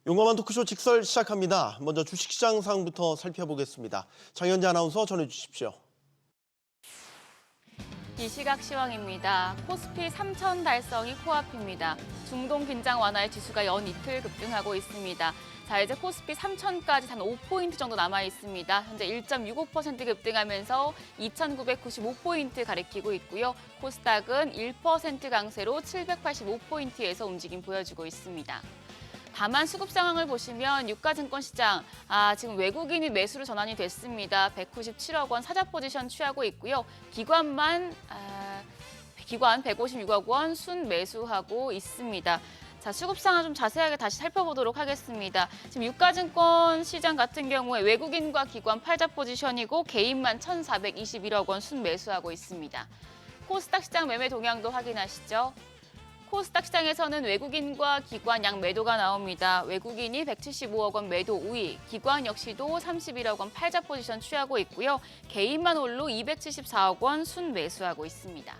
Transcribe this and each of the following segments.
용감한 토크쇼 직설 시작합니다. 먼저 주식시장 상황부터 살펴보겠습니다. 장현재 아나운서 전해주십시오. 이 시각 시황입니다. 코스피 3천 달성이 코앞입니다. 중동 긴장 완화의 지수가 연 이틀 급등하고 있습니다. 자, 이제 코스피 3천까지 한 5포인트 정도 남아 있습니다. 현재 1.65% 급등하면서 2,995포인트 가리키고 있고요. 코스닥은 1% 강세로 785포인트에서 움직임 보여주고 있습니다. 다만 수급 상황을 보시면 유가증권 시장 지금 외국인이 매수로 전환이 됐습니다. 197억 원 사자 포지션 취하고 있고요. 기관 156억 원 순매수하고 있습니다. 자, 수급 상황 좀 자세하게 다시 살펴보도록 하겠습니다. 지금 유가증권 시장 같은 경우에 외국인과 기관 팔자 포지션이고 개인만 1,421억 원 순매수하고 있습니다. 코스닥 시장 매매 동향도 확인하시죠. 코스닥 시장에서는 외국인과 기관 양 매도가 나옵니다. 외국인이 175억 원 매도 우위, 기관 역시도 31억 원 팔자 포지션 취하고 있고요. 개인만 홀로 274억 원 순매수하고 있습니다.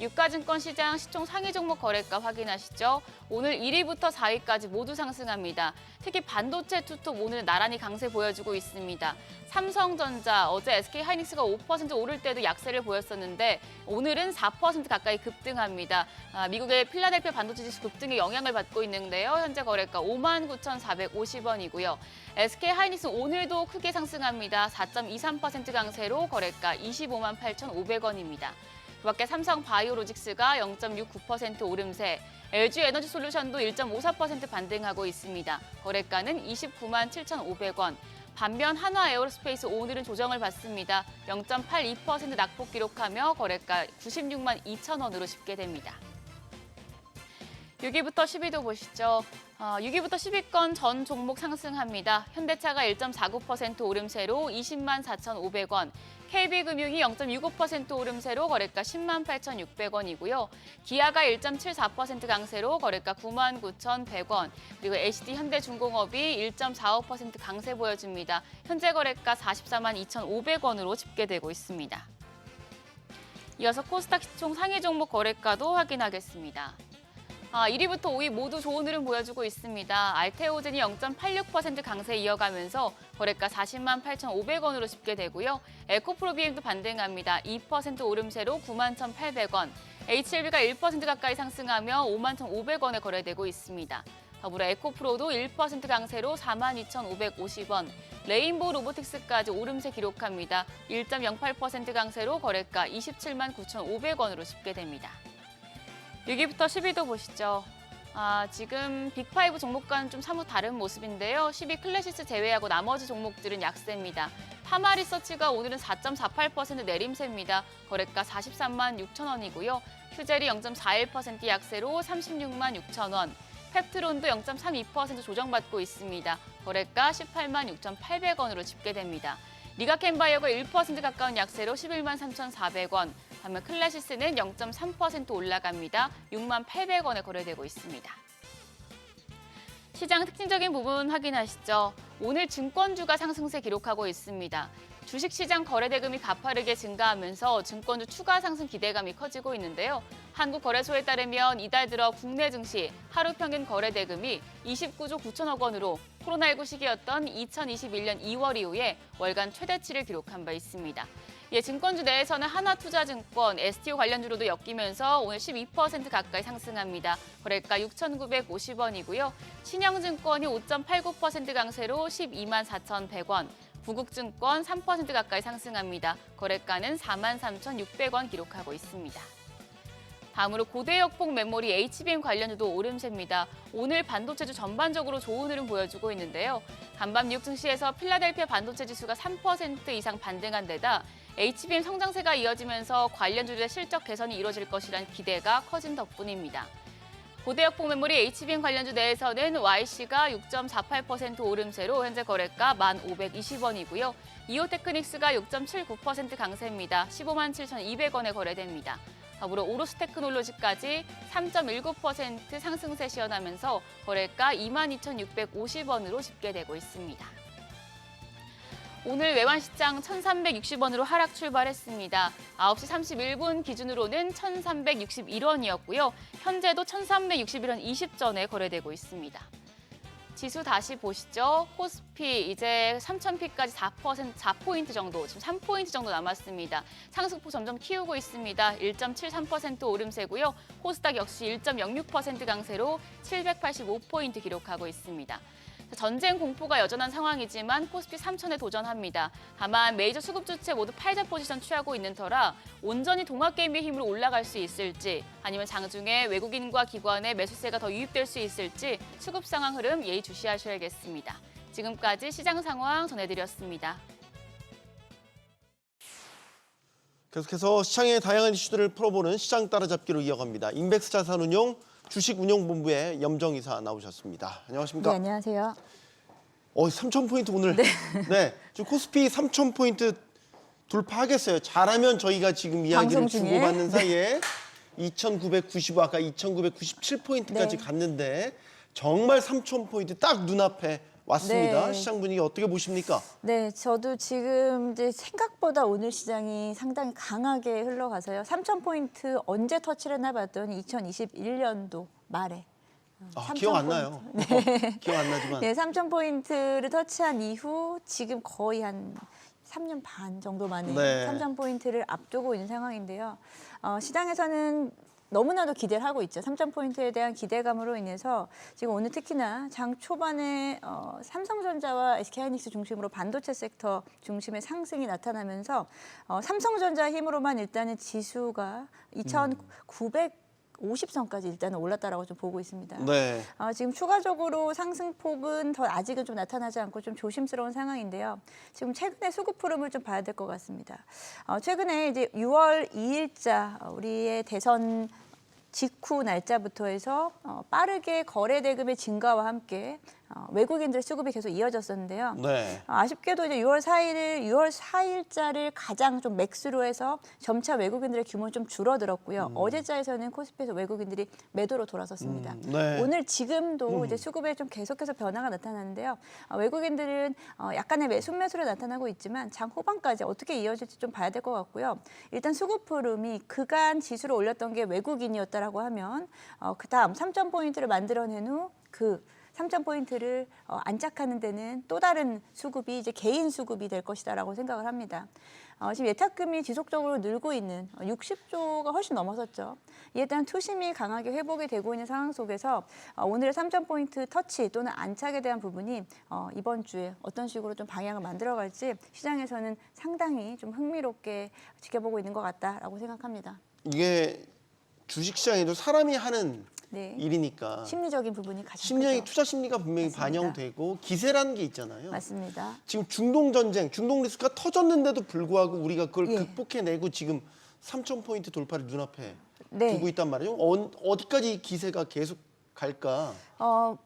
유가증권 시장 시총 상위 종목 거래가 확인하시죠. 오늘 1위부터 4위까지 모두 상승합니다. 특히 반도체 투톱 오늘은 나란히 강세 보여주고 있습니다. 삼성전자, 어제 SK하이닉스가 5% 오를 때도 약세를 보였었는데 오늘은 4% 가까이 급등합니다. 미국의 필라델피아 반도체 지수 급등에 영향을 받고 있는데요. 현재 거래가 59,450원이고요. SK하이닉스 오늘도 크게 상승합니다. 4.23% 강세로 거래가 258,500원입니다. 그밖에 삼성바이오로직스가 0.69% 오름세, LG에너지솔루션도 1.54% 반등하고 있습니다. 거래가는 297,500원. 반면 한화에어로스페이스 오늘은 조정을 받습니다. 0.82% 낙폭 기록하며 거래가 96만 2천원으로 집계됩니다. 6위부터 10위도 보시죠. 6위부터 10위권 전 종목 상승합니다. 현대차가 1.49% 오름세로 20만 4,500원. KB금융이 0.65% 오름세로 거래가 10만 8,600원이고요. 기아가 1.74% 강세로 거래가 9만 9,100원. 그리고 HD현대중공업이 1.45% 강세 보여줍니다. 현재 거래가 44만 2,500원으로 집계되고 있습니다. 이어서 코스닥 시총 상위 종목 거래가도 확인하겠습니다. 1위부터 5위 모두 좋은 흐름 보여주고 있습니다. 알테오젠이 0.86% 강세 이어가면서 거래가 40만 8,500원으로 집계되고요. 에코프로비엠도 반등합니다. 2% 오름세로 9만 1,800원. HLB가 1% 가까이 상승하며 5만 1,500원에 거래되고 있습니다. 더불어 에코프로도 1% 강세로 4만 2,550원. 레인보우 로보틱스까지 오름세 기록합니다. 1.08% 강세로 거래가 27만 9,500원으로 집계됩니다. 6위부터 10위도 보시죠. 지금 빅5 종목과는 좀 사뭇 다른 모습인데요. 10위 클래시스 제외하고 나머지 종목들은 약세입니다. 파마리서치가 오늘은 4.48% 내림세입니다. 거래가 43만 6천원이고요. 휴젤이 0.41% 약세로 36만 6천원. 펩트론도 0.32% 조정받고 있습니다. 거래가 18만 6,800원으로 집계됩니다. 리가켄바이오가 1% 가까운 약세로 11만 3,400원. 반면 클래시스는 0.3% 올라갑니다. 6만 800원에 거래되고 있습니다. 시장 특징적인 부분 확인하시죠. 오늘 증권주가 상승세 기록하고 있습니다. 주식시장 거래대금이 가파르게 증가하면서 증권주 추가 상승 기대감이 커지고 있는데요. 한국거래소에 따르면 이달 들어 국내 증시 하루 평균 거래대금이 29조 9천억 원으로 코로나19 시기였던 2021년 2월 이후에 월간 최대치를 기록한 바 있습니다. 증권주 내에서는 하나투자증권, STO 관련주로도 엮이면서 오늘 12% 가까이 상승합니다. 거래가 6,950원이고요. 신영증권이 5.89% 강세로 12만 4,100원. 부국증권 3% 가까이 상승합니다. 거래가는 4만 3,600원 기록하고 있습니다. 다음으로 고대역폭 메모리 HBM 관련주도 오름세입니다. 오늘 반도체주 전반적으로 좋은 흐름 보여주고 있는데요. 간밤 뉴욕 증시에서 필라델피아 반도체 지수가 3% 이상 반등한 데다 HBM 성장세가 이어지면서 관련주들의 실적 개선이 이루어질 것이라는 기대가 커진 덕분입니다. 고대역폭 메모리 HBM 관련주 내에서는 YC가 6.48% 오름세로 현재 거래가 1,520원이고요. 이오테크닉스가 6.79% 강세입니다. 15만 7,200원에 거래됩니다. 더불어 오로스테크놀로지까지 3.19% 상승세 시현하면서 거래가 22,650원으로 집계되고 있습니다. 오늘 외환시장 1,360원으로 하락 출발했습니다. 9시 31분 기준으로는 1,361원이었고요. 현재도 1,361원 20전에 거래되고 있습니다. 지수 다시 보시죠. 코스피 이제 3,000피까지 4포인트 정도, 지금 3포인트 정도 남았습니다. 상승폭 점점 키우고 있습니다. 1.73% 오름세고요. 코스닥 역시 1.06% 강세로 785포인트 기록하고 있습니다. 전쟁 공포가 여전한 상황이지만 코스피 3,000에 도전합니다. 다만 메이저 수급 주체 모두 팔자 포지션 취하고 있는 터라 온전히 동학개미의 힘으로 올라갈 수 있을지 아니면 장중에 외국인과 기관의 매수세가 더 유입될 수 있을지 수급 상황 흐름 예의주시하셔야겠습니다. 지금까지 시장 상황 전해드렸습니다. 계속해서 시장의 다양한 이슈들을 풀어보는 시장 따라잡기로 이어갑니다. 인백스 자산운용 주식운용본부의 염정이사 나오셨습니다. 안녕하십니까? 네, 안녕하세요. 3,000포인트 오늘. 네. 지금 코스피 3,000포인트 돌파하겠어요. 잘하면 저희가 지금 이야기를 방송 중에. 주고받는 사이에 2,995, 아까 2,997포인트까지 네. 갔는데 정말 3,000포인트 딱 눈앞에 왔습니다. 네. 시장 분위기 어떻게 보십니까? 네, 저도 지금 이제 생각보다 오늘 시장이 상당히 강하게 흘러가서요. 3,000포인트 언제 터치를 했나 봤더니 2021년도 말에. 기억 안 3,000 나요. 네. 기억 안 나지만. 네, 3,000포인트를 터치한 이후 지금 거의 한 3년 반 정도 만에 네. 3,000포인트를 앞두고 있는 상황인데요. 시장에서는 너무나도 기대를 하고 있죠. 3,000포인트에 대한 기대감으로 인해서 지금 오늘 특히나 장 초반에 삼성전자와 SK하이닉스 중심으로 반도체 섹터 중심의 상승이 나타나면서 삼성전자 힘으로만 일단은 지수가 2,950선까지 일단은 올랐다라고 좀 보고 있습니다. 네. 지금 추가적으로 상승폭은 더 아직은 좀 나타나지 않고 좀 조심스러운 상황인데요. 지금 최근에 수급 흐름을 좀 봐야 될 것 같습니다. 최근에 이제 6월 2일자 우리의 대선 직후 날짜부터 해서 빠르게 거래 대금의 증가와 함께 외국인들의 수급이 계속 이어졌었는데요. 네. 아쉽게도 이제 6월 4일자를 가장 좀 맥스로 해서 점차 외국인들의 규모는 좀 줄어들었고요. 어제자에서는 코스피에서 외국인들이 매도로 돌아섰습니다. 네. 오늘 지금도 이제 수급에 좀 계속해서 변화가 나타나는데요. 외국인들은 약간의 순매수로 나타나고 있지만 장 후반까지 어떻게 이어질지 좀 봐야 될 것 같고요. 일단 수급 흐름이 그간 지수를 올렸던 게 외국인이었다라고 하면 그다음 3,000포인트를 만들어낸 후 그 3,000포인트를 안착하는 데는 또 다른 수급이 이제 개인 수급이 될 것이다라고 생각을 합니다. 지금 예탁금이 지속적으로 늘고 있는 60조가 훨씬 넘어섰죠. 이에 따른 투심이 강하게 회복이 되고 있는 상황 속에서 오늘의 3,000포인트 터치 또는 안착에 대한 부분이 이번 주에 어떤 식으로 좀 방향을 만들어갈지 시장에서는 상당히 좀 흥미롭게 지켜보고 있는 것 같다라고 생각합니다. 이게 주식시장에도 사람이 하는 네. 일이니까 심리적인 부분이 가장 심리적인 크죠. 투자 심리가 분명히 맞습니다. 반영되고 기세라는 게 있잖아요. 맞습니다. 지금 중동 전쟁, 중동 리스크가 터졌는데도 불구하고 우리가 그걸 예. 극복해내고 지금 3,000포인트 돌파를 눈앞에 네. 두고 있단 말이에요. 어디까지 기세가 계속 갈까?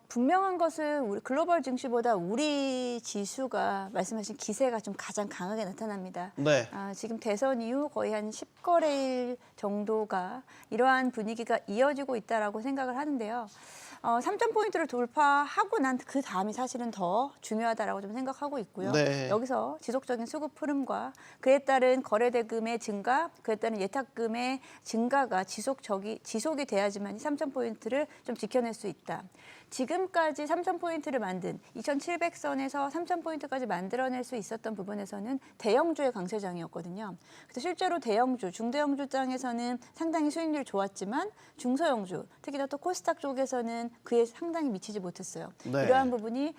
분명한 것은 우리 글로벌 증시보다 우리 지수가 말씀하신 기세가 좀 가장 강하게 나타납니다. 네. 지금 대선 이후 거의 한 10거래일 정도가 이러한 분위기가 이어지고 있다라고 생각을 하는데요. 3,000포인트를 돌파하고 난 그 다음이 사실은 더 중요하다라고 좀 생각하고 있고요. 네. 여기서 지속적인 수급 흐름과 그에 따른 거래 대금의 증가, 그에 따른 예탁금의 증가가 지속이 돼야지만 이 3,000포인트를 좀 지켜낼 수 있다. 지금까지 3,000포인트를 만든 2,700선에서 3,000포인트까지 만들어낼 수 있었던 부분에서는 대형주의 강세장이었거든요. 그래서 실제로 대형주, 중대형주장에서는 상당히 수익률이 좋았지만 중소형주, 특히나 또 코스닥 쪽에서는 그에 상당히 미치지 못했어요. 네. 이러한 부분이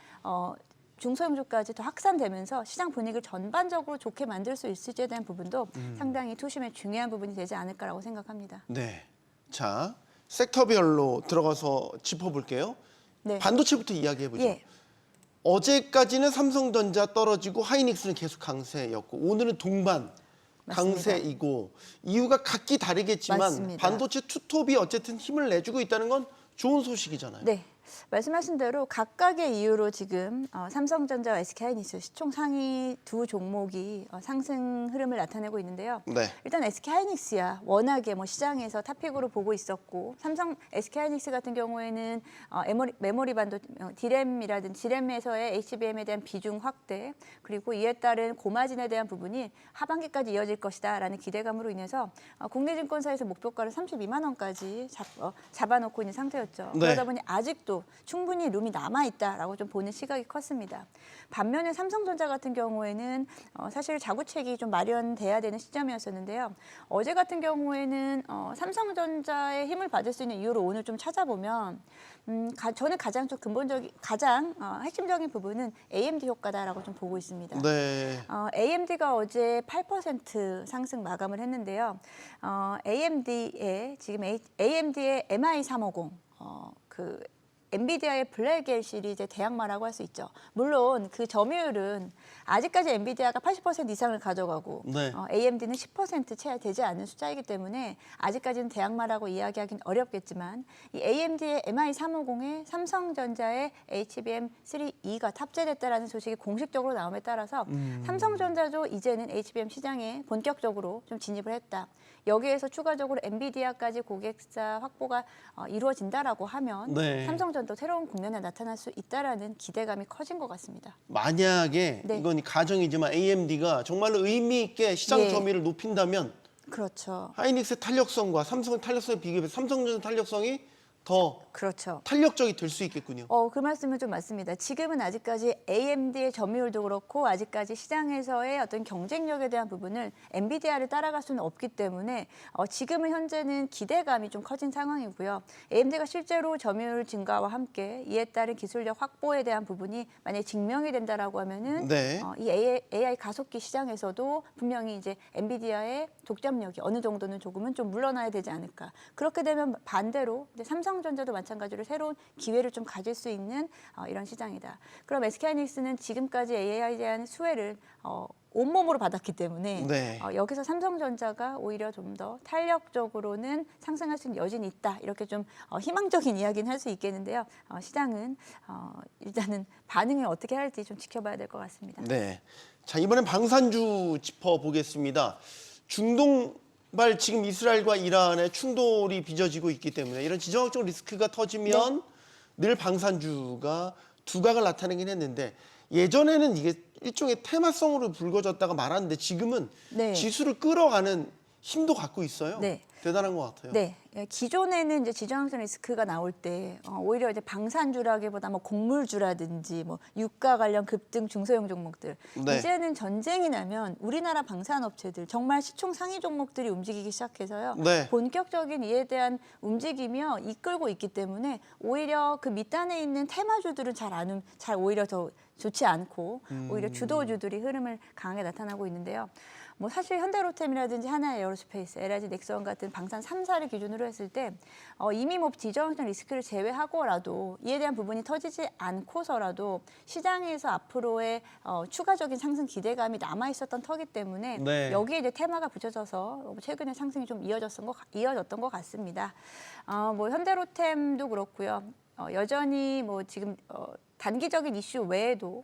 중소형주까지 더 확산되면서 시장 분위기를 전반적으로 좋게 만들 수 있을지에 대한 부분도 상당히 투심의 중요한 부분이 되지 않을까라고 생각합니다. 네. 자, 섹터별로 들어가서 짚어볼게요. 네. 반도체부터 이야기해보죠. 예. 어제까지는 삼성전자 떨어지고 하이닉스는 계속 강세였고 오늘은 동반 맞습니다. 강세이고 이유가 각기 다르겠지만 맞습니다. 반도체 투톱이 어쨌든 힘을 내주고 있다는 건 좋은 소식이잖아요. 네. 말씀하신 대로 각각의 이유로 지금 삼성전자와 SK하이닉스 시총 상위 두 종목이 상승 흐름을 나타내고 있는데요. 네. 일단 SK하이닉스야 워낙에 시장에서 탑픽으로 보고 있었고 SK하이닉스 같은 경우에는 메모리 반도 디램이라든지 디램에서의 HBM에 대한 비중 확대 그리고 이에 따른 고마진에 대한 부분이 하반기까지 이어질 것이다라는 기대감으로 인해서 국내 증권사에서 목표가를 32만 원까지 잡아놓고 있는 상태였죠. 네. 그러다 보니 아직도 하더라도 충분히 룸이 남아있다라고 좀 보는 시각이 컸습니다. 반면에 삼성전자 같은 경우에는 사실 자구책이 좀 마련돼야 되는 시점이었었는데요. 어제 같은 경우에는 삼성전자의 힘을 받을 수 있는 이유를 오늘 좀 찾아보면 저는 가장 좀 가장 핵심적인 부분은 AMD 효과다라고 좀 보고 있습니다. 네. AMD가 어제 8% 상승 마감을 했는데요. AMD의 MI350 그 엔비디아의 블랙엘 시리즈의 대항마라고 할 수 있죠. 물론 그 점유율은 아직까지 엔비디아가 80% 이상을 가져가고 네. AMD는 10% 채 되지 않는 숫자이기 때문에 아직까지는 대항마라고 이야기하기는 어렵겠지만 이 AMD의 MI350에 삼성전자의 HBM3E가 탑재됐다라는 소식이 공식적으로 나옴에 따라서 삼성전자도 이제는 HBM 시장에 본격적으로 좀 진입을 했다. 여기에서 추가적으로 엔비디아까지 고객사 확보가 이루어진다라고 하면 네. 삼성전도 새로운 국면에 나타날 수 있다라는 기대감이 커진 것 같습니다. 만약에 네. 이건 가정이지만 AMD가 정말로 의미 있게 시장 예. 점유율을 높인다면 그렇죠. 하이닉스의 탄력성과 삼성의 탄력성에 비교해서 삼성전자 탄력성이 더 그렇죠. 탄력적이 될 수 있겠군요. 그 말씀은 좀 맞습니다. 지금은 아직까지 AMD의 점유율도 그렇고 아직까지 시장에서의 어떤 경쟁력에 대한 부분을 엔비디아를 따라갈 수는 없기 때문에 지금은 현재는 기대감이 좀 커진 상황이고요. AMD가 실제로 점유율 증가와 함께 이에 따른 기술력 확보에 대한 부분이 만약에 증명이 된다라고 하면은 네. 이 AI 가속기 시장에서도 분명히 이제 엔비디아의 독점력이 어느 정도는 조금은 좀 물러나야 되지 않을까. 그렇게 되면 반대로 이제 삼성전자도 마찬가지로 새로운 기회를 좀 가질 수 있는 이런 시장이다. 그럼 SK하이닉스는 지금까지 AI에 대한 수혜를 온몸으로 받았기 때문에 네. 여기서 삼성전자가 오히려 좀 더 탄력적으로는 상승할 수 있는 여진이 있다. 이렇게 좀 희망적인 이야기는 할 수 있겠는데요. 시장은 일단은 반응을 어떻게 할지 좀 지켜봐야 될 것 같습니다. 네. 자, 이번엔 방산주 짚어보겠습니다. 중동발 지금 이스라엘과 이란의 충돌이 빚어지고 있기 때문에 이런 지정학적 리스크가 터지면 늘 방산주가 두각을 나타내긴 했는데 예전에는 이게 일종의 테마성으로 불거졌다가 말았는데 지금은 네. 지수를 끌어가는 힘도 갖고 있어요. 네. 대단한 것 같아요. 네, 기존에는 이제 지정학적 리스크가 나올 때 오히려 이제 방산주라기보다 뭐 곡물주라든지 뭐 유가 관련 급등 중소형 종목들 네. 이제는 전쟁이 나면 우리나라 방산업체들 정말 시총 상위 종목들이 움직이기 시작해서요. 네. 본격적인 이에 대한 움직임이요 이끌고 있기 때문에 오히려 그 밑단에 있는 테마주들은 잘 오히려 더 좋지 않고 오히려 주도주들이 흐름을 강하게 나타나고 있는데요. 뭐 사실 현대로템이라든지 하나에어로스페이스, LIG 넥스원 같은 방산 3사를 기준으로 했을 때 이미 뭐 지정학적 리스크를 제외하고라도 이에 대한 부분이 터지지 않고서라도 시장에서 앞으로의 추가적인 상승 기대감이 남아 있었던 터기 때문에 네. 여기에 이제 테마가 붙여져서 최근에 상승이 좀 이어졌던 것 같습니다. 뭐 현대로템도 그렇고요. 여전히 뭐 지금 단기적인 이슈 외에도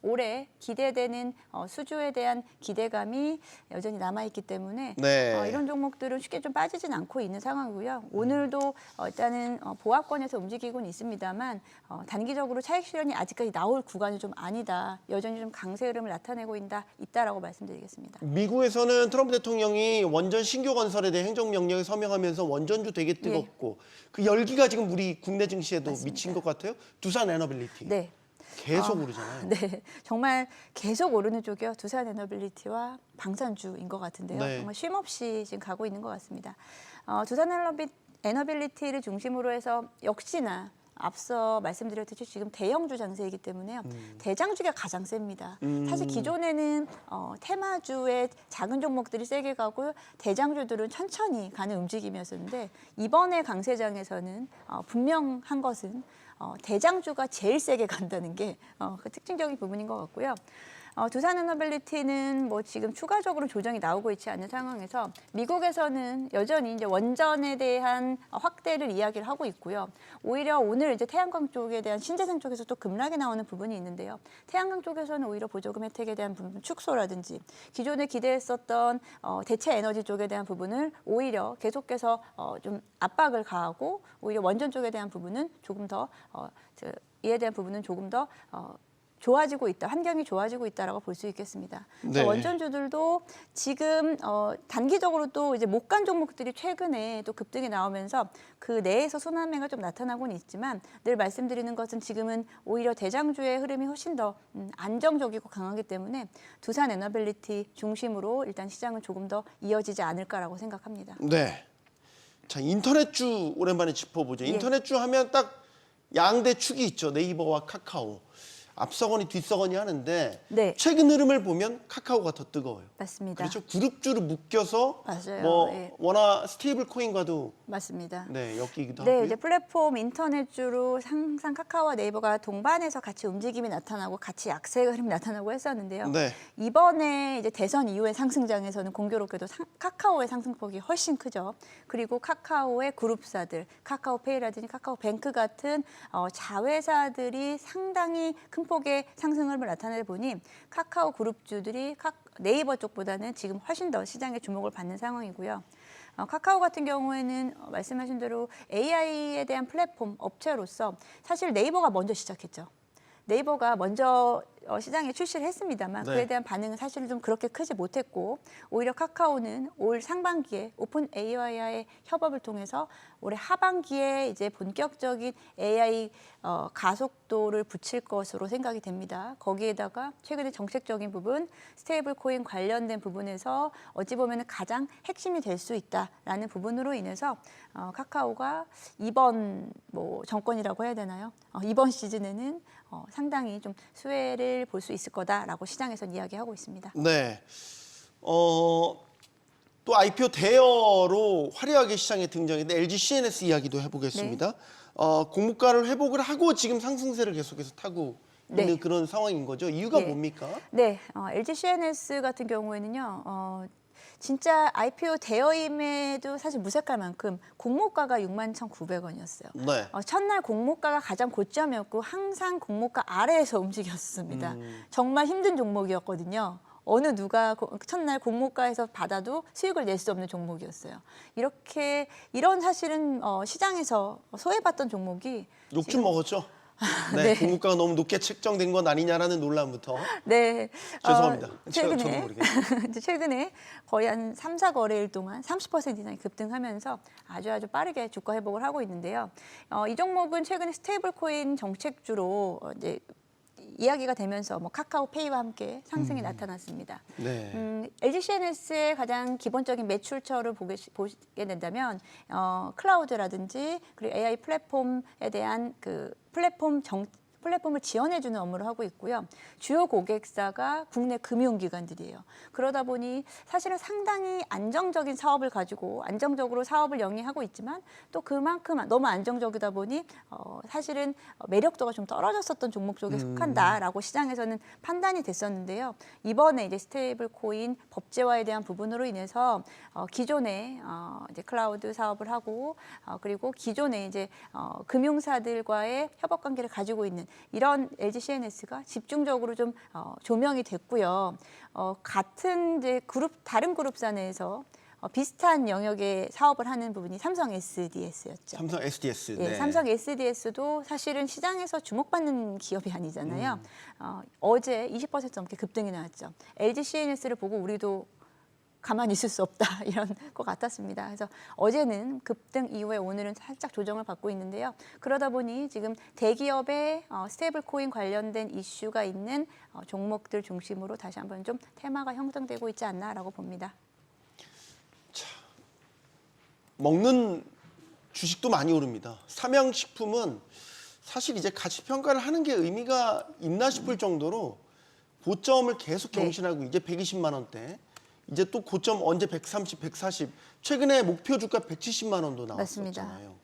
올해 기대되는 수주에 대한 기대감이 여전히 남아있기 때문에 네. 이런 종목들은 쉽게 좀 빠지진 않고 있는 상황이고요. 오늘도 일단은 보합권에서 움직이고는 있습니다만 단기적으로 차익 실현이 아직까지 나올 구간이 좀 아니다. 여전히 좀 강세 흐름을 나타내고 있다라고 말씀드리겠습니다. 미국에서는 트럼프 대통령이 원전 신규 건설에 대해 행정명령을 서명하면서 원전주 되게 뜨겁고 그 열기가 지금 우리 국내 증시에도 맞습니다. 미친 것 같아요. 두산 에너빌리티 네. 계속 오르잖아요. 네, 정말 계속 오르는 쪽이요. 두산 에너빌리티와 방산주인 것 같은데요. 네. 정말 쉼없이 지금 가고 있는 것 같습니다. 두산 에너빌리티를 중심으로 해서 역시나 앞서 말씀드렸듯이 지금 대형주 장세이기 때문에요. 대장주가 가장 셉니다. 사실 기존에는 테마주의 작은 종목들이 세게 가고 대장주들은 천천히 가는 움직임이었었는데 이번에 강세장에서는 분명한 것은 대장주가 제일 세게 간다는 게 그 특징적인 부분인 것 같고요. 두산에너빌리티는 뭐 지금 추가적으로 조정이 나오고 있지 않는 상황에서 미국에서는 여전히 이제 원전에 대한 확대를 이야기를 하고 있고요. 오히려 오늘 이제 태양광 쪽에 대한 신재생 쪽에서 또 급락이 나오는 부분이 있는데요. 태양광 쪽에서는 오히려 보조금 혜택에 대한 부분 축소라든지 기존에 기대했었던 대체 에너지 쪽에 대한 부분을 오히려 계속해서 좀 압박을 가하고 오히려 원전 쪽에 대한 부분은 조금 더 이에 대한 부분은 조금 더 좋아지고 있다, 환경이 좋아지고 있다라고 볼 수 있겠습니다. 네. 원전주들도 지금 단기적으로 또 이제 못 간 종목들이 최근에 또 급등이 나오면서 그 내에서 순환매가 좀 나타나고는 있지만 늘 말씀드리는 것은 지금은 오히려 대장주의 흐름이 훨씬 더 안정적이고 강하기 때문에 두산 에너빌리티 중심으로 일단 시장은 조금 더 이어지지 않을까라고 생각합니다. 네. 자, 인터넷주 오랜만에 짚어보죠. 예. 인터넷주 하면 딱 양대 축이 있죠. 네이버와 카카오. 앞서거니 뒤서거니 하는데 네. 최근 흐름을 보면 카카오가 더 뜨거워요. 맞습니다. 그렇죠. 그룹주를 묶여서 맞아요. 뭐 예. 워낙 스테이블 코인과도 맞습니다. 네, 엮이기도 네, 하고요. 이제 플랫폼 인터넷주로 항상 카카오와 네이버가 동반해서 같이 움직임이 나타나고 같이 약세 흐름이 나타나고 했었는데요. 네. 이번에 이제 대선 이후의 상승장에서는 공교롭게도 카카오의 상승폭이 훨씬 크죠. 그리고 카카오의 그룹사들, 카카오페이라든지 카카오뱅크 같은 자회사들이 상당히 큰 폭의 상승 흐름을 나타내 보니 카카오 그룹주들이 네이버 쪽보다는 지금 훨씬 더 시장의 주목을 받는 상황이고요. 카카오 같은 경우에는 말씀하신 대로 AI에 대한 플랫폼 업체로서 사실 네이버가 먼저 시작했죠. 네이버가 먼저 시장에 출시를 했습니다만 네. 그에 대한 반응은 사실 좀 그렇게 크지 못했고 오히려 카카오는 올 상반기에 오픈 AI와의 협업을 통해서 올해 하반기에 이제 본격적인 AI 가속도를 붙일 것으로 생각이 됩니다. 거기에다가 최근에 정책적인 부분, 스테이블 코인 관련된 부분에서 어찌 보면 가장 핵심이 될 수 있다라는 부분으로 인해서 카카오가 이번 정권이라고 해야 되나요? 이번 시즌에는 상당히 좀 수혜를 볼 수 있을 거다라고 시장에서는 이야기하고 있습니다. 네. 또 IPO 대여로 화려하게 시장에 등장했는데 LG CNS 이야기도 해보겠습니다. 공모가를 회복을 하고 지금 상승세를 계속해서 타고 네. 있는 그런 상황인 거죠. 이유가 네. 뭡니까? 네, LG CNS 같은 경우에는요. 진짜 IPO 대여임에도 사실 무색할 만큼 공모가가 61,900원이었어요. 네. 첫날 공모가가 가장 고점이었고 항상 공모가 아래에서 움직였습니다. 정말 힘든 종목이었거든요. 어느 누가 첫날 공모가에서 받아도 수익을 낼 수 없는 종목이었어요. 이런 사실은 시장에서 소외받던 종목이 욕좀 먹었죠. 네, 네. 공모가가 너무 높게 책정된 건 아니냐라는 논란부터. 네. 죄송합니다. 저도 최근에 모르겠어요. 이제 최근에 거의 한 3, 4거래일 동안 30% 이상이 급등하면서 아주 빠르게 주가 회복을 하고 있는데요. 이 종목은 최근에 스테이블 코인 정책주로 이제 이야기가 되면서 카카오페이와 함께 상승이 나타났습니다. 네. LG CNS의 가장 기본적인 매출처를 보게 된다면 클라우드라든지 그리고 AI 플랫폼에 대한 그 플랫폼을 지원해주는 업무를 하고 있고요. 주요 고객사가 국내 금융기관들이에요. 그러다 보니 사실은 상당히 안정적인 사업을 가지고 안정적으로 사업을 영위하고 있지만 또 그만큼 너무 안정적이다 보니 사실은 매력도가 좀 떨어졌었던 종목 쪽에 속한다라고 시장에서는 판단이 됐었는데요. 이번에 이제 스테이블 코인 법제화에 대한 부분으로 인해서 기존에 이제 클라우드 사업을 하고 그리고 기존에 이제 금융사들과의 협업 관계를 가지고 있는 이런 LG CNS가 집중적으로 좀 조명이 됐고요. 같은 이제 다른 그룹사 내에서 비슷한 영역의 사업을 하는 부분이 삼성 SDS였죠. 삼성 SDS. 예, 네. 삼성 SDS도 사실은 시장에서 주목받는 기업이 아니잖아요. 어제 20% 넘게 급등이 나왔죠. LG CNS를 보고 우리도 가만히 있을 수 없다 이런 것 같았습니다. 그래서 어제는 급등 이후에 오늘은 살짝 조정을 받고 있는데요. 그러다 보니 지금 대기업의 스테이블 코인 관련된 이슈가 있는 종목들 중심으로 다시 한번 좀 테마가 형성되고 있지 않나라고 봅니다. 먹는 주식도 많이 오릅니다. 삼양식품은 사실 이제 가치 평가를 하는 게 의미가 있나 싶을 정도로 고점을 계속 네. 경신하고 이제 120만 원대. 이제 또 고점 언제 130, 140. 최근에 목표 주가 170만 원도 맞습니다. 나왔었잖아요.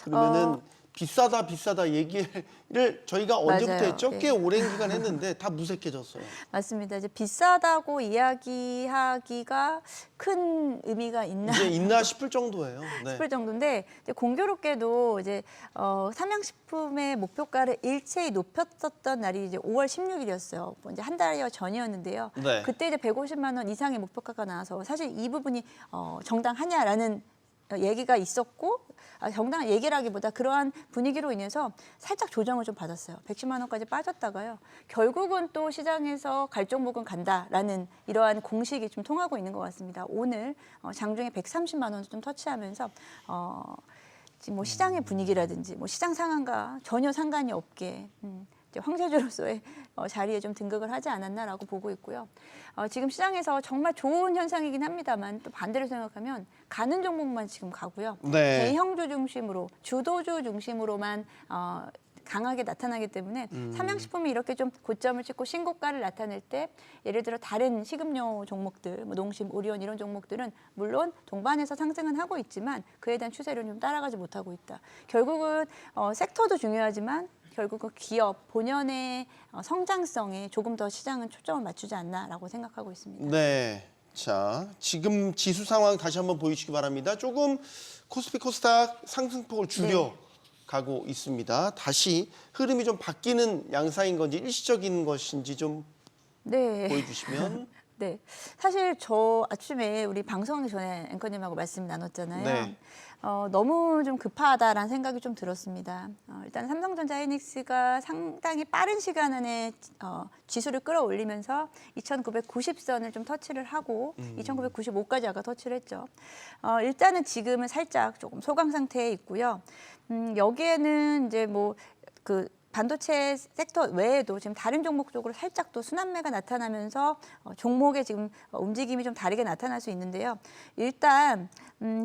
그러면은 비싸다 얘기를 저희가 언제부터 맞아요. 했죠? 네. 꽤 오랜 기간 했는데 다 무색해졌어요. 맞습니다. 이제 비싸다고 이야기하기가 큰 의미가 있나 이제 있나 싶을 정도예요. 네. 싶을 정도인데 이제 공교롭게도 이제 삼양식품의 목표가를 일체히 높였었던 날이 이제 5월 16일이었어요. 이제 한 달여 전이었는데요. 네. 그때 이제 150만 원 이상의 목표가가 나와서 사실 이 부분이 정당하냐라는 얘기가 있었고 정당한 얘기라기보다 그러한 분위기로 인해서 살짝 조정을 좀 받았어요. 110만 원까지 빠졌다가요. 결국은 또 시장에서 갈 종목은 간다라는 이러한 공식이 좀 통하고 있는 것 같습니다. 오늘 장중에 130만 원을 좀 터치하면서 지금 뭐 시장의 분위기라든지 뭐 시장 상황과 전혀 상관이 없게 이제 황제주로서의 자리에 좀 등극을 하지 않았나라고 보고 있고요. 지금 시장에서 정말 좋은 현상이긴 합니다만 또 반대로 생각하면 가는 종목만 지금 가고요. 네. 대형주 중심으로 주도주 중심으로만 강하게 나타나기 때문에 삼양식품이 이렇게 좀 고점을 찍고 신고가를 나타낼 때 예를 들어 다른 식음료 종목들, 뭐 농심, 오리온 이런 종목들은 물론 동반해서 상승은 하고 있지만 그에 대한 추세를 좀 따라가지 못하고 있다. 결국은 섹터도 중요하지만 결국은 기업 본연의 성장성에 조금 더 시장은 초점을 맞추지 않나라고 생각하고 있습니다. 네. 자, 지금 지수 상황 다시 한번 보여주시기 바랍니다. 조금 코스피 코스닥 상승폭을 줄여 가고 있습니다. 다시 흐름이 좀 바뀌는 양상인 건지 일시적인 것인지 좀 네. 보여주시면. 네, 사실 저 아침에 우리 방송 전에 앵커님하고 말씀 나눴잖아요. 네. 너무 좀 급하다라는 생각이 좀 들었습니다. 일단 삼성전자 하이닉스가 상당히 빠른 시간 안에 지수를 끌어올리면서 2,990선을 좀 터치를 하고 2,995까지 아까 터치를 했죠. 일단은 지금은 살짝 조금 소강 상태에 있고요. 여기에는 이제 뭐 그 반도체 섹터 외에도 지금 다른 종목 쪽으로 살짝 또 순환매가 나타나면서 종목의 지금 움직임이 좀 다르게 나타날 수 있는데요. 일단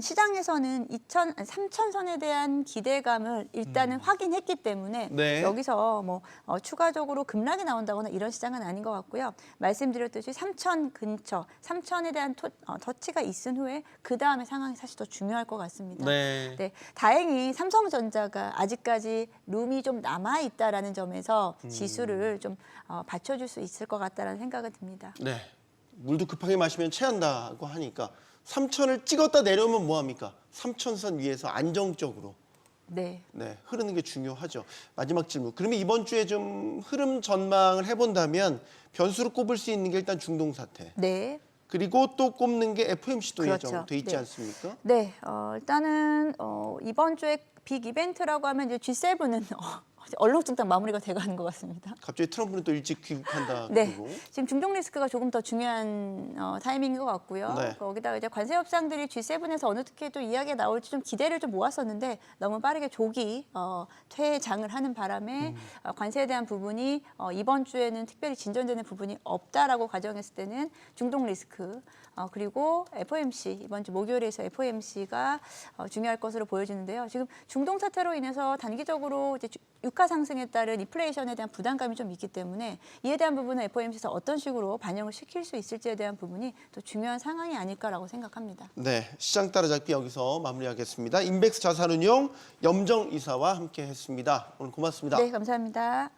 시장에서는 3,000선에 대한 기대감을 일단은 확인했기 때문에 네. 여기서 뭐 추가적으로 급락이 나온다거나 이런 시장은 아닌 것 같고요. 말씀드렸듯이 3,000 근처, 3,000에 대한 터치가 있은 후에 그 다음에 상황이 사실 더 중요할 것 같습니다. 네. 네, 다행히 삼성전자가 아직까지 룸이 좀 남아 있다라는 점에서 지수를 좀 받쳐줄 수 있을 것 같다라는 생각이 듭니다. 네. 물도 급하게 마시면 체한다고 하니까 3,000을 찍었다 내려오면 뭐 합니까? 3,000선 위에서 안정적으로 네. 흐르는 게 중요하죠. 마지막 질문. 그러면 이번 주에 좀 흐름 전망을 해본다면 변수로 꼽을 수 있는 게 일단 중동 사태. 네. 그리고 또 꼽는 게 FOMC도 그렇죠. 예정돼 있지 네. 않습니까? 네, 일단은 이번 주에 빅 이벤트라고 하면 이제 G7은 얼렁뚱땅 마무리가 돼가는 것 같습니다. 갑자기 트럼프는 또 일찍 귀국한다. 네, 그리고. 지금 중동 리스크가 조금 더 중요한 타이밍인 것 같고요. 네. 거기다가 이제 관세 협상들이 G7에서 어느 게 또 이야기가 나올지 좀 기대를 좀 모았었는데 너무 빠르게 조기 퇴장을 하는 바람에 관세에 대한 부분이 이번 주에는 특별히 진전되는 부분이 없다라고 가정했을 때는 중동 리스크 그리고 FOMC 이번 주 목요일에서 FOMC가 중요할 것으로 보여지는데요. 지금 중동 사태로 인해서 단기적으로 이제 유가 상승에 따른 인플레이션에 대한 부담감이 좀 있기 때문에 이에 대한 부분은 FOMC에서 어떤 식으로 반영을 시킬 수 있을지에 대한 부분이 또 중요한 상황이 아닐까라고 생각합니다. 네, 시장 따라잡기 여기서 마무리하겠습니다. 인백스 자산운용 염정 이사와 함께했습니다. 오늘 고맙습니다. 네, 감사합니다.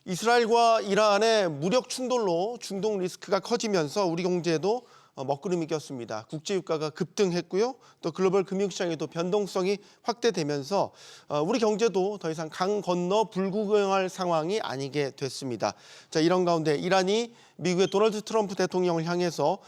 이스라엘과 이란의 무력 충돌로 중동 리스크가 커지면서 우리 경제에도 먹구름이 꼈습니다. 국제유가가 급등했고요. 또 글로벌 금융시장에도 변동성이 확대되면서 우리 경제도 더 이상 강 건너 불구경할 상황이 아니게 됐습니다. 자, 이런 가운데 이란이 미국의 도널드 트럼프 대통령을 향해서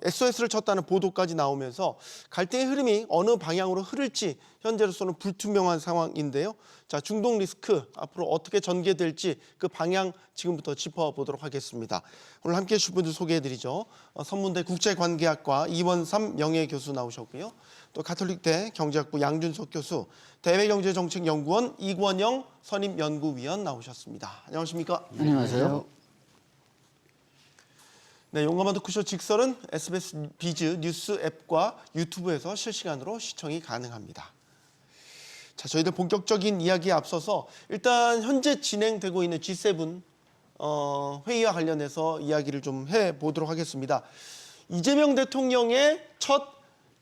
SOS를 쳤다는 보도까지 나오면서 갈등의 흐름이 어느 방향으로 흐를지 현재로서는 불투명한 상황인데요. 자, 중동 리스크 앞으로 어떻게 전개될지 그 방향 지금부터 짚어보도록 하겠습니다. 오늘 함께해 주실 분들 소개해드리죠. 선문대 국제관계학과 이원삼 명예교수 나오셨고요. 또 가톨릭대 경제학부 양준석 교수, 대외경제정책연구원 이권영 선임연구위원 나오셨습니다. 안녕하십니까? 안녕하세요. 네, 용감한 토크쇼 직설은 SBS 비즈 뉴스 앱과 유튜브에서 실시간으로 시청이 가능합니다. 자, 저희들 본격적인 이야기에 앞서서 일단 현재 진행되고 있는 G7 회의와 관련해서 이야기를 좀 해보도록 하겠습니다. 이재명 대통령의 첫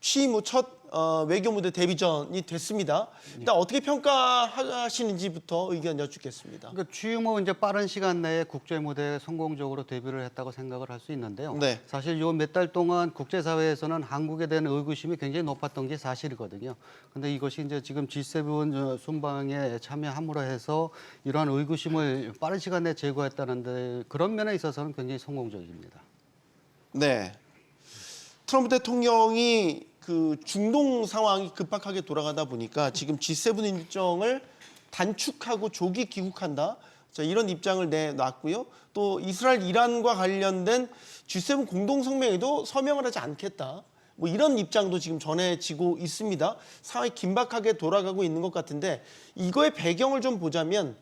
취임 후 첫 외교무대 데뷔전이 됐습니다. 일단 어떻게 평가하시는지부터 의견 여쭙겠습니다. 그러니까 취임 후 이제 빠른 시간 내에 국제 무대에 성공적으로 데뷔를 했다고 생각을 할 수 있는데요. 네. 사실 요 몇 달 동안 국제사회에서는 한국에 대한 의구심이 굉장히 높았던 게 사실이거든요. 근데 이것이 이제 지금 G7 순방에 참여함으로 해서 이러한 의구심을 빠른 시간 내에 제거했다는데 그런 면에 있어서는 굉장히 성공적입니다. 네. 트럼프 대통령이 그 중동 상황이 급박하게 돌아가다 보니까 지금 G7 일정을 단축하고 조기 귀국한다. 자, 이런 입장을 내놨고요. 또 이스라엘, 이란과 관련된 G7 공동 성명에도 서명을 하지 않겠다. 뭐 이런 입장도 지금 전해지고 있습니다. 상황이 긴박하게 돌아가고 있는 것 같은데 이거의 배경을 좀 보자면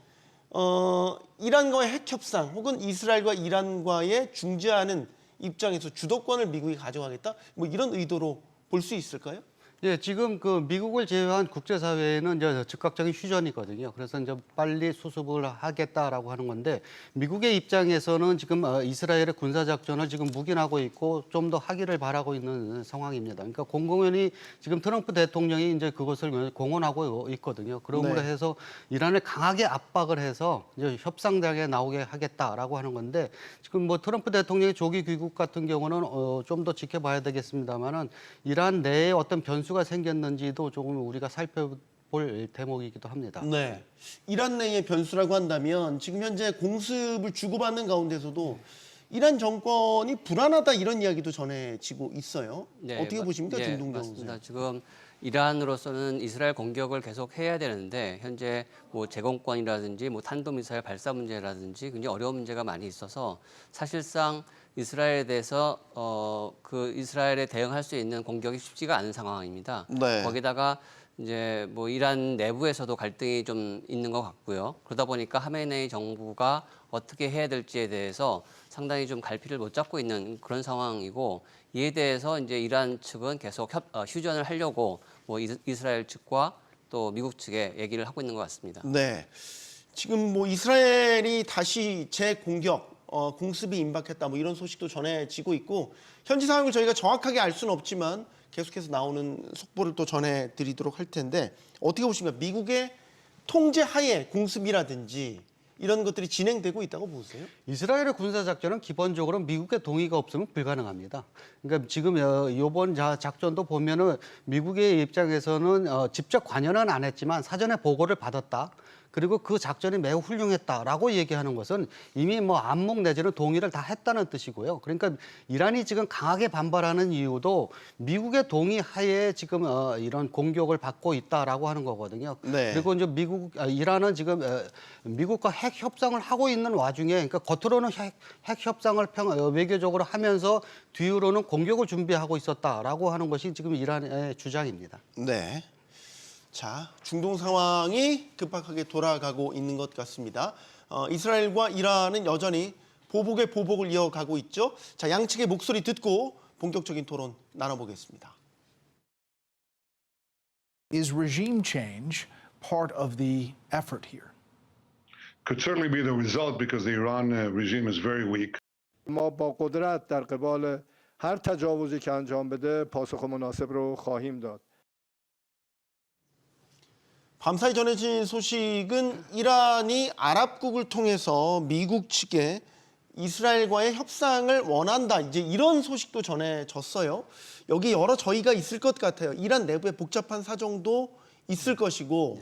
이란과의 핵 협상 혹은 이스라엘과 이란과의 중재하는 입장에서 주도권을 미국이 가져가겠다. 뭐 이런 의도로 볼 수 있을까요? 예, 지금 그 미국을 제외한 국제사회에는 이제 즉각적인 휴전이거든요. 그래서 이제 빨리 수습을 하겠다라고 하는 건데 미국의 입장에서는 지금 이스라엘의 군사작전을 지금 묵인하고 있고 좀 더 하기를 바라고 있는 상황입니다. 그러니까 공공연히 지금 트럼프 대통령이 이제 그것을 공언하고 있거든요. 그러므로 네. 해서 이란을 강하게 압박을 해서 이제 협상장에 나오게 하겠다라고 하는 건데 지금 뭐 트럼프 대통령의 조기 귀국 같은 경우는 좀 더 지켜봐야 되겠습니다만은 이란 내에 어떤 변수가 생겼는지도 조금 우리가 살펴볼 대목이기도 합니다. 네. 이란 내의 변수라고 한다면 지금 현재 공습을 주고받는 가운데서도 이란 정권이 불안하다 이런 이야기도 전해지고 있어요. 네, 어떻게 보십니까, 네, 김동정 맞습니다. 선생? 지금 이란으로서는 이스라엘 공격을 계속 해야 되는데 현재 뭐 제공권이라든지 뭐 탄도미사일 발사 문제라든지 굉장히 어려운 문제가 많이 있어서 사실상 이스라엘에 대해서 그 이스라엘에 대응할 수 있는 공격이 쉽지가 않은 상황입니다. 네. 거기다가 이제 뭐 이란 내부에서도 갈등이 좀 있는 것 같고요. 그러다 보니까 하메네이 정부가 어떻게 해야 될지에 대해서 상당히 좀 갈피를 못 잡고 있는 그런 상황이고 이에 대해서 이제 이란 측은 계속 휴전을 하려고 뭐 이스라엘 측과 또 미국 측에 얘기를 하고 있는 것 같습니다. 네. 지금 뭐 이스라엘이 다시 재공격, 공습이 임박했다 뭐 이런 소식도 전해지고 있고 현지 상황을 저희가 정확하게 알 수는 없지만 계속해서 나오는 속보를 또 전해드리도록 할 텐데 어떻게 보십니까? 미국의 통제 하에 공습이라든지 이런 것들이 진행되고 있다고 보세요? 이스라엘의 군사작전은 기본적으로 미국의 동의가 없으면 불가능합니다. 그러니까 지금 이번 작전도 보면은 미국의 입장에서는 직접 관여는 안 했지만 사전에 보고를 받았다. 그리고 그 작전이 매우 훌륭했다라고 얘기하는 것은 이미 뭐 안목 내지는 동의를 다 했다는 뜻이고요. 그러니까 이란이 지금 강하게 반발하는 이유도 미국의 동의 하에 지금 이런 공격을 받고 있다라고 하는 거거든요. 네. 그리고 이제 이란은 지금 미국과 핵 협상을 하고 있는 와중에 그러니까 겉으로는 핵 협상을 외교적으로 하면서 뒤로는 공격을 준비하고 있었다라고 하는 것이 지금 이란의 주장입니다. 네. 자, 중동 상황이 급박하게 돌아가고 있는 것 같습니다. 이스라엘과 이란은 여전히 보복의 보복을 이어가고 있죠. 자, 양측의 목소리 듣고 본격적인 토론 나눠보겠습니다. Is regime change part of the effort here? Could certainly be the result because the Iran regime is very weak. ما با قدرت در قبال هر تجاوزی که انجام بده پاسخ مناسب رو خواهیم داد. 밤사이 전해진 소식은 이란이 아랍국을 통해서 미국 측에 이스라엘과의 협상을 원한다. 이제 이런 소식도 전해졌어요. 여기 여러 저희가 있을 것 같아요. 이란 내부에 복잡한 사정도 있을 것이고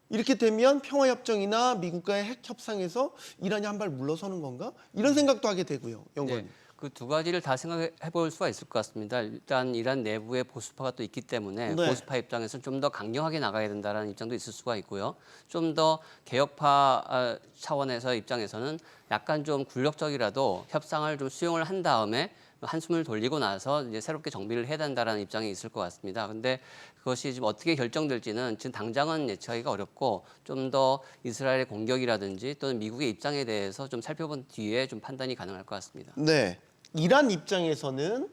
이렇게 되면 평화협정이나 미국과의 핵 협상에서 이란이 한 발 물러서는 건가? 이런 생각도 하게 되고요. 연구원. 그 두 가지를 다 생각해 볼 수가 있을 것 같습니다. 일단 이란 내부에 보수파가 또 있기 때문에 네. 보수파 입장에서는 좀 더 강경하게 나가야 된다는 입장도 있을 수가 있고요. 좀 더 개혁파 차원에서 입장에서는 약간 좀 굴욕적이라도 협상을 좀 수용을 한 다음에 한숨을 돌리고 나서 이제 새롭게 정비를 해야 된다는 입장이 있을 것 같습니다. 근데 그것이 지금 어떻게 결정될지는 지금 당장은 예측하기가 어렵고 좀 더 이스라엘의 공격이라든지 또는 미국의 입장에 대해서 좀 살펴본 뒤에 좀 판단이 가능할 것 같습니다. 네. 이란 입장에서는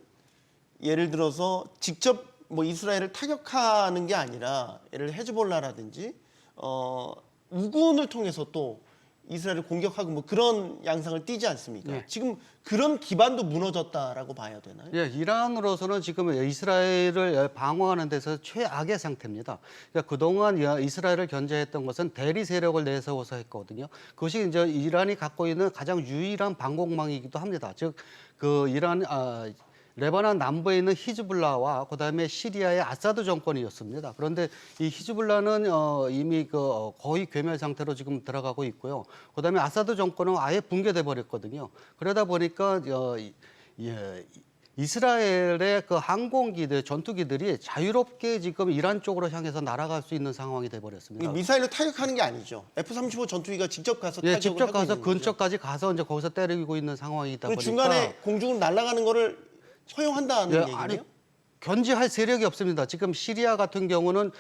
예를 들어서 직접 뭐 이스라엘을 타격하는 게 아니라 예를 들어 헤즈볼라라든지 우군을 통해서 또 이스라엘을 공격하고 뭐 그런 양상을 띠지 않습니까? 네. 지금 그런 기반도 무너졌다라고 봐야 되나요? 예, 이란으로서는 지금 이스라엘을 방어하는 데서 최악의 상태입니다. 그러니까 그동안 이스라엘을 견제했던 것은 대리 세력을 내세워서 했거든요. 그것이 이제 이란이 갖고 있는 가장 유일한 방공망이기도 합니다. 즉, 그 레바논 남부에 있는 히즈불라와 그다음에 시리아의 아사드 정권이었습니다. 그런데 이 히즈불라는 이미 거의 괴멸 상태로 지금 들어가고 있고요. 그다음에 아사드 정권은 아예 붕괴돼 버렸거든요. 그러다 보니까 이스라엘의 그 항공기들, 전투기들이 자유롭게 지금 이란 쪽으로 향해서 날아갈 수 있는 상황이 돼 버렸습니다. 미사일로 타격하는 게 아니죠. F-35 전투기가 직접 가서 타격을 직접 하고 가서 있는 거죠. 근처까지 가서 이제 거기서 때리고 있는 상황이다 보니까 중간에 공중으로 날아가는 거를 허용한다는 얘기네요. 견제할 세력이 없습니다. 지금 시리아 같은 경우는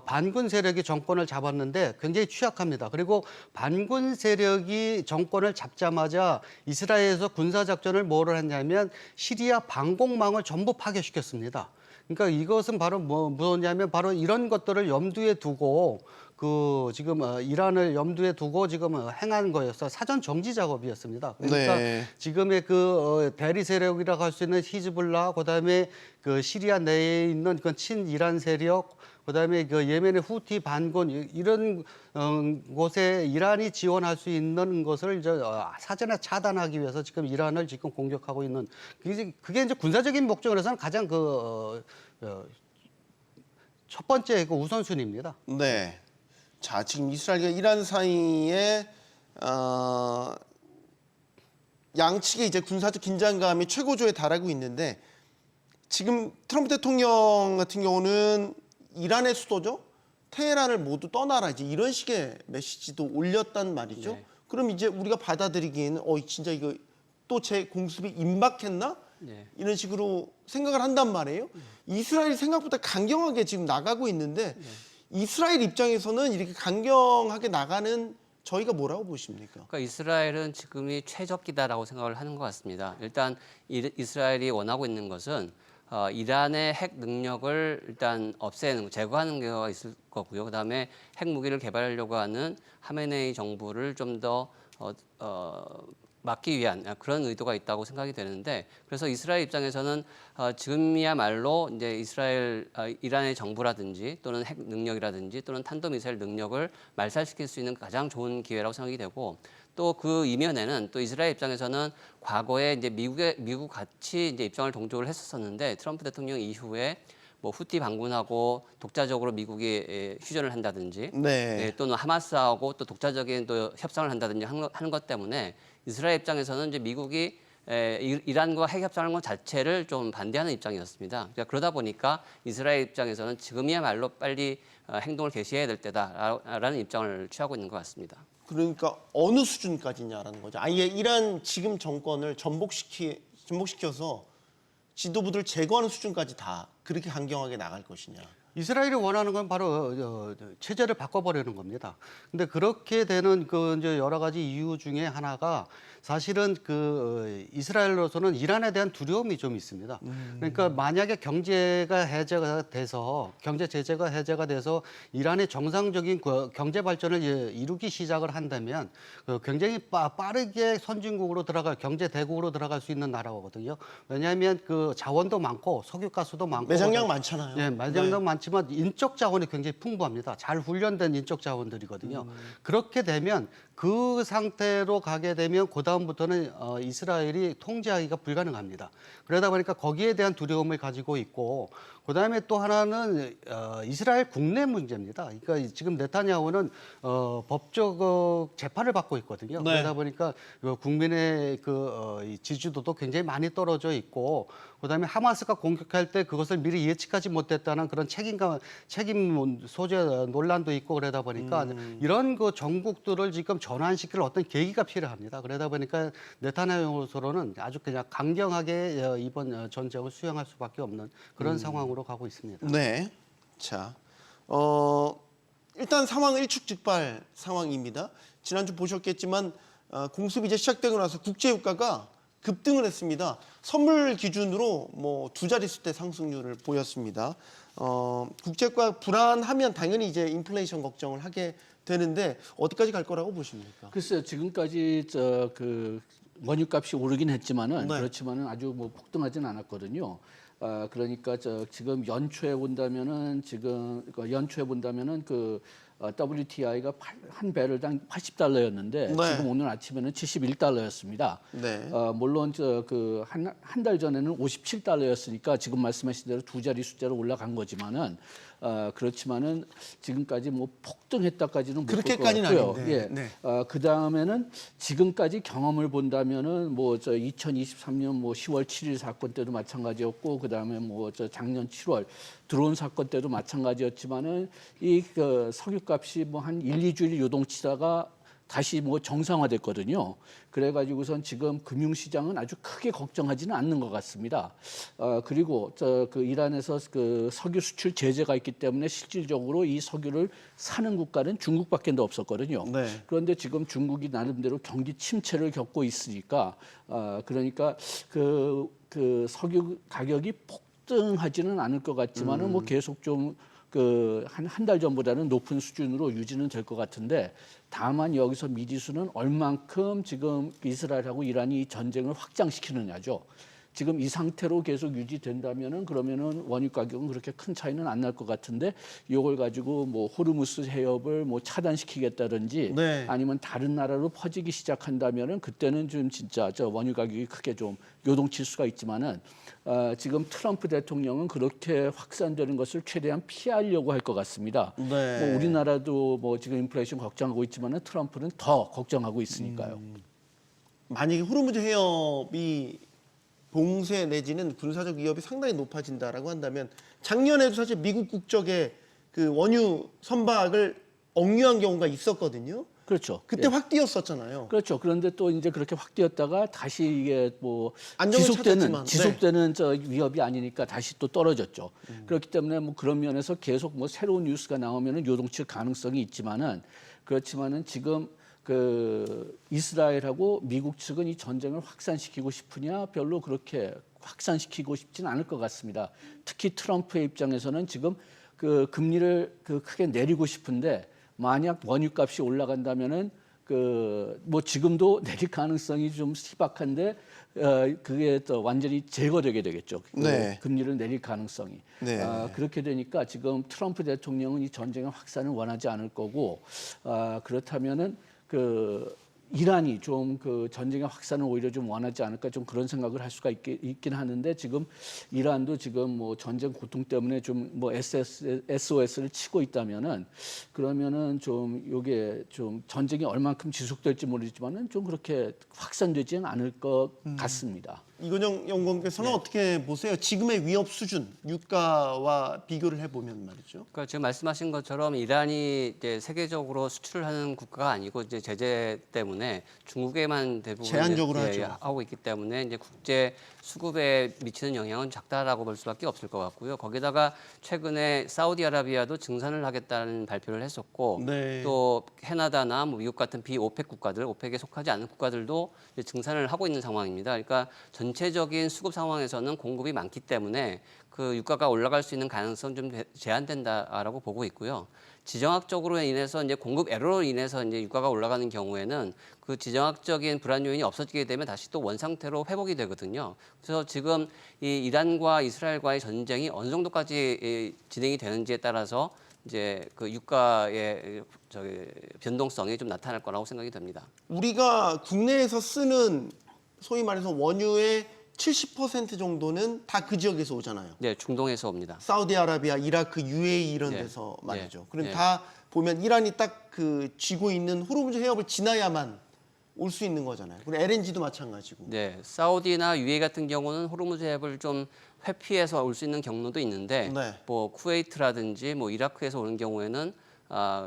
반군 세력이 정권을 잡았는데 굉장히 취약합니다. 그리고 반군 세력이 정권을 잡자마자 이스라엘에서 군사작전을 뭐를 했냐면 시리아 방공망을 전부 파괴시켰습니다. 그러니까 이것은 바로 뭐냐면 바로 이런 것들을 염두에 두고 지금 이란을 염두에 두고 지금 행한 거였어. 사전 정지 작업이었습니다. 그러니까 네. 지금의 대리 세력이라고 할 수 있는 히즈불라, 그다음에 그 시리아 내에 있는 그 친이란 세력, 그다음에 그 예멘의 후티 반군 이런 곳에 이란이 지원할 수 있는 것을 이제 사전에 차단하기 위해서 지금 이란을 지금 공격하고 있는 그게 이제 군사적인 목적으로서는 가장 첫 번째 우선순위입니다. 네. 자, 지금 이스라엘과 이란 사이에 양측의 이제 군사적 긴장감이 최고조에 달하고 있는데 지금 트럼프 대통령 같은 경우는 이란의 수도죠. 테헤란을 모두 떠나라 이제 이런 식의 메시지도 올렸단 말이죠. 네. 그럼 이제 우리가 받아들이기에는 진짜 이거 또 제 공습이 임박했나? 네. 이런 식으로 생각을 한단 말이에요. 이스라엘이 생각보다 강경하게 지금 나가고 있는데 이스라엘 입장에서는 이렇게 강경하게 나가는 저희가 뭐라고 보십니까? 그러니까 이스라엘은 지금이 최적기다라고 생각을 하는 것 같습니다. 일단 이스라엘이 원하고 있는 것은 이란의 핵 능력을 일단 없애는, 제거하는 경우가 있을 거고요. 그다음에 핵 무기를 개발하려고 하는 하메네이 정부를 좀 더 막기 위한 그런 의도가 있다고 생각이 되는데, 그래서 이스라엘 입장에서는 지금이야말로 이제 이란의 정부라든지 또는 핵 능력이라든지 또는 탄도미사일 능력을 말살시킬 수 있는 가장 좋은 기회라고 생각이 되고, 또 그 이면에는 또 이스라엘 입장에서는 과거에 이제 미국 같이 이제 입장을 동조를 했었는데 트럼프 대통령 이후에 뭐 후티 반군하고 독자적으로 미국이 휴전을 한다든지 네. 또는 하마스하고 또 독자적인 또 협상을 한다든지 하는 것 때문에 이스라엘 입장에서는 이제 미국이 이란과 핵 협상하는 것 자체를 좀 반대하는 입장이었습니다. 그러다 보니까 이스라엘 입장에서는 지금이야말로 빨리 행동을 개시해야 될 때다라는 입장을 취하고 있는 것 같습니다. 그러니까 어느 수준까지냐라는 거죠. 아예 이란 지금 정권을 전복시켜서 지도부들 제거하는 수준까지 다 그렇게 강경하게 나갈 것이냐. 이스라엘이 원하는 건 바로 체제를 바꿔버리는 겁니다. 근데 그렇게 되는 이제 여러 가지 이유 중에 하나가 사실은 이스라엘로서는 이란에 대한 두려움이 좀 있습니다. 그러니까 만약에 경제 제재가 해제가 돼서 이란이 정상적인 경제 발전을 이루기 시작을 한다면 굉장히 빠르게 선진국으로 경제 대국으로 들어갈 수 있는 나라거든요. 왜냐하면 자원도 많고 석유가스도 많고 매장량 많잖아요. 예, 매장도 많지. 많지만 인적 자원이 굉장히 풍부합니다. 잘 훈련된 인적 자원들이거든요. 그렇게 되면 그 상태로 가게 되면 그다음부터는 이스라엘이 통제하기가 불가능합니다. 그러다 보니까 거기에 대한 두려움을 가지고 있고 그다음에 또 하나는 이스라엘 국내 문제입니다. 그러니까 지금 네타냐후는 법적 재판을 받고 있거든요. 네. 그러다 보니까 국민의 이 지지도도 굉장히 많이 떨어져 있고 그다음에 하마스가 공격할 때 그것을 미리 예측하지 못했다는 그런 책임 소재 논란도 있고 그러다 보니까 이런 그 정국들을 지금 전환시킬 어떤 계기가 필요합니다. 그러다 보니까 네타냐후로서는 아주 그냥 강경하게 이번 전쟁을 수행할 수밖에 없는 그런 상황으로 가고 있습니다. 네. 자, 일단 상황 일축즉발 상황입니다. 지난주 보셨겠지만 공습이 이제 시작되고 나서 국제유가가 급등을 했습니다. 선물 기준으로 뭐 두 자릿수대 상승률을 보였습니다. 국제유가 불안하면 당연히 이제 인플레이션 걱정을 하게 되는데 어디까지 갈 거라고 보십니까? 글쎄요, 지금까지 원유값이 오르긴 했지만은 네. 그렇지만은 아주 뭐 폭등하진 않았거든요. 그러니까 지금 연초에 본다면은 WTI가 한 배럴당 80달러였는데 네. 지금 오늘 아침에는 71달러였습니다. 네. 물론 한 달 전에는 57달러였으니까 지금 말씀하신 대로 두 자리 숫자로 올라간 거지만은 그렇지만은 지금까지 뭐 폭등했다까지는 못 볼 것 그렇게까지는 같고요. 아닌데. 예. 네. 그 다음에는 지금까지 경험을 본다면은 2023년 10월 7일 사건 때도 마찬가지였고 그 다음에 작년 7월 드론 사건 때도 마찬가지였지만은 석유값이 한 1, 2주일 요동치다가 다시 정상화됐거든요. 그래가지고선 지금 금융시장은 아주 크게 걱정하지는 않는 것 같습니다. 그리고 이란에서 석유 수출 제재가 있기 때문에 실질적으로 이 석유를 사는 국가는 중국밖에 없었거든요. 네. 그런데 지금 중국이 나름대로 경기 침체를 겪고 있으니까 그러니까 석유 가격이 폭등하지는 않을 것 같지만은 계속 좀 한 달 전보다는 높은 수준으로 유지는 될 것 같은데 다만 여기서 미지수는 얼만큼 지금 이스라엘하고 이란이 이 전쟁을 확장시키느냐죠. 지금 이 상태로 계속 유지된다면은 그러면은 원유 가격은 그렇게 큰 차이는 안 날 것 같은데 이걸 가지고 호르무스 해협을 차단시키겠다든지 네. 아니면 다른 나라로 퍼지기 시작한다면은 그때는 좀 진짜 원유 가격이 크게 좀 요동칠 수가 있지만은 지금 트럼프 대통령은 그렇게 확산되는 것을 최대한 피하려고 할 것 같습니다. 네. 우리나라도 지금 인플레이션 걱정하고 있지만은 트럼프는 더 걱정하고 있으니까요. 만약에 호르무즈 해협이 봉쇄 내지는 군사적 위협이 상당히 높아진다라고 한다면 작년에도 사실 미국 국적의 원유 선박을 억류한 경우가 있었거든요. 그렇죠. 그때 예. 확 뛰었었잖아요. 그렇죠. 그런데 또 이제 그렇게 확 뛰었다가 다시 이게 안정을 찾았지만, 지속되는 위협이 아니니까 다시 또 떨어졌죠. 그렇기 때문에 그런 면에서 계속 새로운 뉴스가 나오면은 요동칠 가능성이 있지만은 그렇지만은 지금 이스라엘하고 미국 측은 이 전쟁을 확산시키고 싶으냐 별로 그렇게 확산시키고 싶지는 않을 것 같습니다. 특히 트럼프의 입장에서는 지금 금리를 크게 내리고 싶은데 만약 원유값이 올라간다면은 지금도 내릴 가능성이 좀 희박한데 그게 또 완전히 제거되게 되겠죠. 네. 금리를 내릴 가능성이. 네. 그렇게 되니까 지금 트럼프 대통령은 이 전쟁의 확산을 원하지 않을 거고 그렇다면은 이란이 좀 전쟁의 확산을 오히려 좀 원하지 않을까 좀 그런 생각을 할 수가 있긴 하는데 지금 이란도 지금 전쟁 고통 때문에 좀 SOS를 치고 있다면은 그러면은 좀 요게 좀 전쟁이 얼만큼 지속될지 모르지만은 좀 그렇게 확산되지는 않을 것 같습니다. 이건영 연구원께서는 어떻게 보세요? 지금의 위협 수준, 유가와 비교를 해보면 말이죠. 그러니까 지금 말씀하신 것처럼 이란이 이제 세계적으로 수출을 하는 국가가 아니고 이제 제재 때문에 중국에만 대부분 제한적으로 이제, 하죠. 하고 있기 때문에 이제 국제 수급에 미치는 영향은 작다라고 볼 수밖에 없을 것 같고요. 거기다가 최근에 사우디아라비아도 증산을 하겠다는 발표를 했었고 네. 또 캐나다나 미국 같은 비오펙 국가들, 오펙에 속하지 않은 국가들도 이제 증산을 하고 있는 상황입니다. 그러니까 전체적인 수급 상황에서는 공급이 많기 때문에 그 유가가 올라갈 수 있는 가능성 좀 제한된다라고 보고 있고요. 지정학적으로 인해서 이제 공급 애로로 인해서 이제 유가가 올라가는 경우에는 그 지정학적인 불안 요인이 없어지게 되면 다시 또 원상태로 회복이 되거든요. 그래서 지금 이 이란과 이스라엘과의 전쟁이 어느 정도까지 진행이 되는지에 따라서 이제 그 유가의 변동성이 좀 나타날 거라고 생각이 됩니다. 우리가 국내에서 쓰는 소위 말해서 원유의 70% 정도는 다 그 지역에서 오잖아요. 네, 중동에서 옵니다. 사우디아라비아, 이라크, UAE 이런 네. 데서 말이죠. 네. 그럼 네. 다 보면 이란이 딱 그 쥐고 있는 호르무즈 해협을 지나야만 올 수 있는 거잖아요. 그리고 LNG도 마찬가지고. 네, 사우디나 UAE 같은 경우는 호르무즈 해협을 좀 회피해서 올 수 있는 경로도 있는데, 네. 뭐 쿠웨이트라든지 뭐 이라크에서 오는 경우에는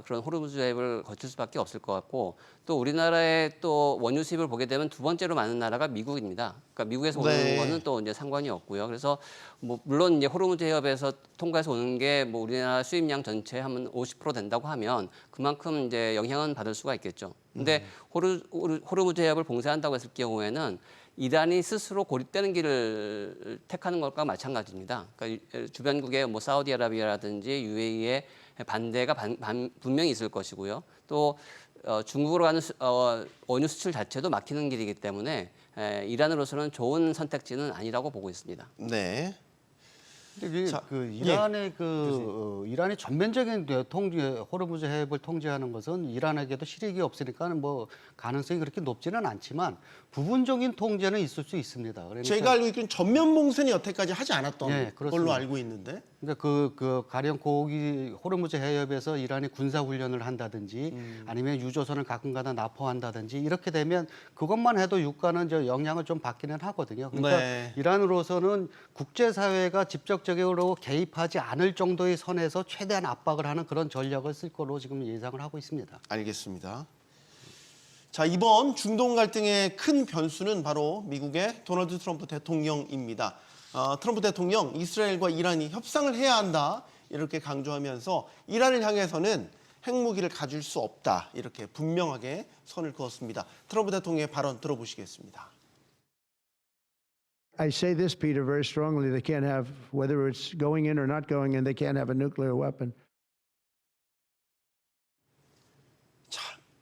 그런 호르무즈 해협을 거칠 수밖에 없을 것 같고, 또 우리나라의 또 원유 수입을 보게 되면 두 번째로 많은 나라가 미국입니다. 그러니까 미국에서 오는 네. 거는 또 이제 상관이 없고요. 그래서 뭐 물론 이제 호르무즈 해협에서 통과해서 오는 게 뭐 우리나라 수입량 전체 하면 50% 된다고 하면 그만큼 이제 영향은 받을 수가 있겠죠. 근데 호르무즈 해협을 봉쇄한다고 했을 경우에는 이란이 스스로 고립되는 길을 택하는 것과 마찬가지입니다. 그러니까 주변국의 뭐 사우디아라비아라든지 UAE의 반대가 분명히 있을 것이고요. 또 중국으로 가는 원유 수출 자체도 막히는 길이기 때문에 이란으로서는 좋은 선택지는 아니라고 보고 있습니다. 네. 근데 자, 그 이란의 이란이 전면적인 호르무즈 해협을 통제하는 것은 이란에게도 실익이 없으니까 뭐 가능성이 그렇게 높지는 않지만 부분적인 통제는 있을 수 있습니다. 그러니까 제가 알고 있기로는 전면 봉쇄는 여태까지 하지 않았던 네, 걸로 그렇습니다. 알고 있는데. 그러니까 그 가령 거기 호르무즈 해협에서 이란이 군사 훈련을 한다든지 아니면 유조선을 가끔가다 납포한다든지 이렇게 되면 그것만 해도 유가는 영향을 좀 받기는 하거든요. 그러니까 네. 이란으로서는 국제사회가 직접적으로 개입하지 않을 정도의 선에서 최대한 압박을 하는 그런 전략을 쓸 거로 지금 예상을 하고 있습니다. 알겠습니다. 자, 이번 중동 갈등의 큰 변수는 바로 미국의 도널드 트럼프 대통령입니다. 트럼프 대통령, 이스라엘과 이란이 협상을 해야 한다 이렇게 강조하면서 이란을 향해서는 핵무기를 가질 수 없다 이렇게 분명하게 선을 그었습니다. 트럼프 대통령의 발언 들어보시겠습니다. I say this, Peter, very strongly. They can't have, whether it's going in or not going in, they can't have a nuclear weapon.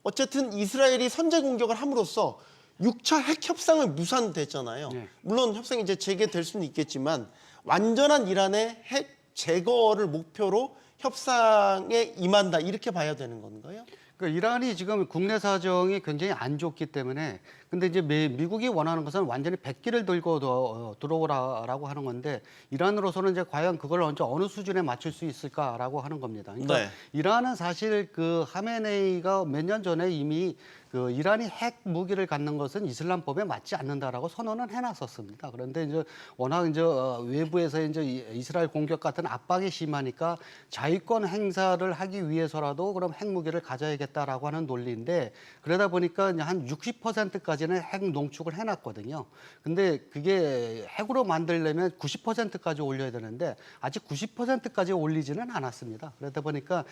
어쨌든 이스라엘이 선제 공격을 함으로써 6차 핵 협상은 무산됐잖아요. 네. 물론 협상이 이제 재개될 수는 있겠지만 완전한 이란의 핵 제거를 목표로 협상에 임한다 이렇게 봐야 되는 건가요? 그러니까 이란이 지금 국내 사정이 굉장히 안 좋기 때문에 근데 이제 미국이 원하는 것은 완전히 백기를 들고 들어오라라고 하는 건데 이란으로서는 이제 과연 그걸 어느 수준에 맞출 수 있을까라고 하는 겁니다. 그러니까 네. 이란은 사실 그 하메네이가 몇 년 전에 이미 그 이란이 핵 무기를 갖는 것은 이슬람법에 맞지 않는다라고 선언은 해놨었습니다. 그런데 이제 워낙 이제 외부에서 이제 이스라엘 공격 같은 압박이 심하니까 자위권 행사를 하기 위해서라도 그럼 핵 무기를 가져야겠다라고 하는 논리인데 그러다 보니까 이제 한 60%까지는 핵 농축을 해놨거든요. 근데 그게 핵으로 만들려면 90%까지 올려야 되는데 아직 90%까지 올리지는 않았습니다. 그러다 보니까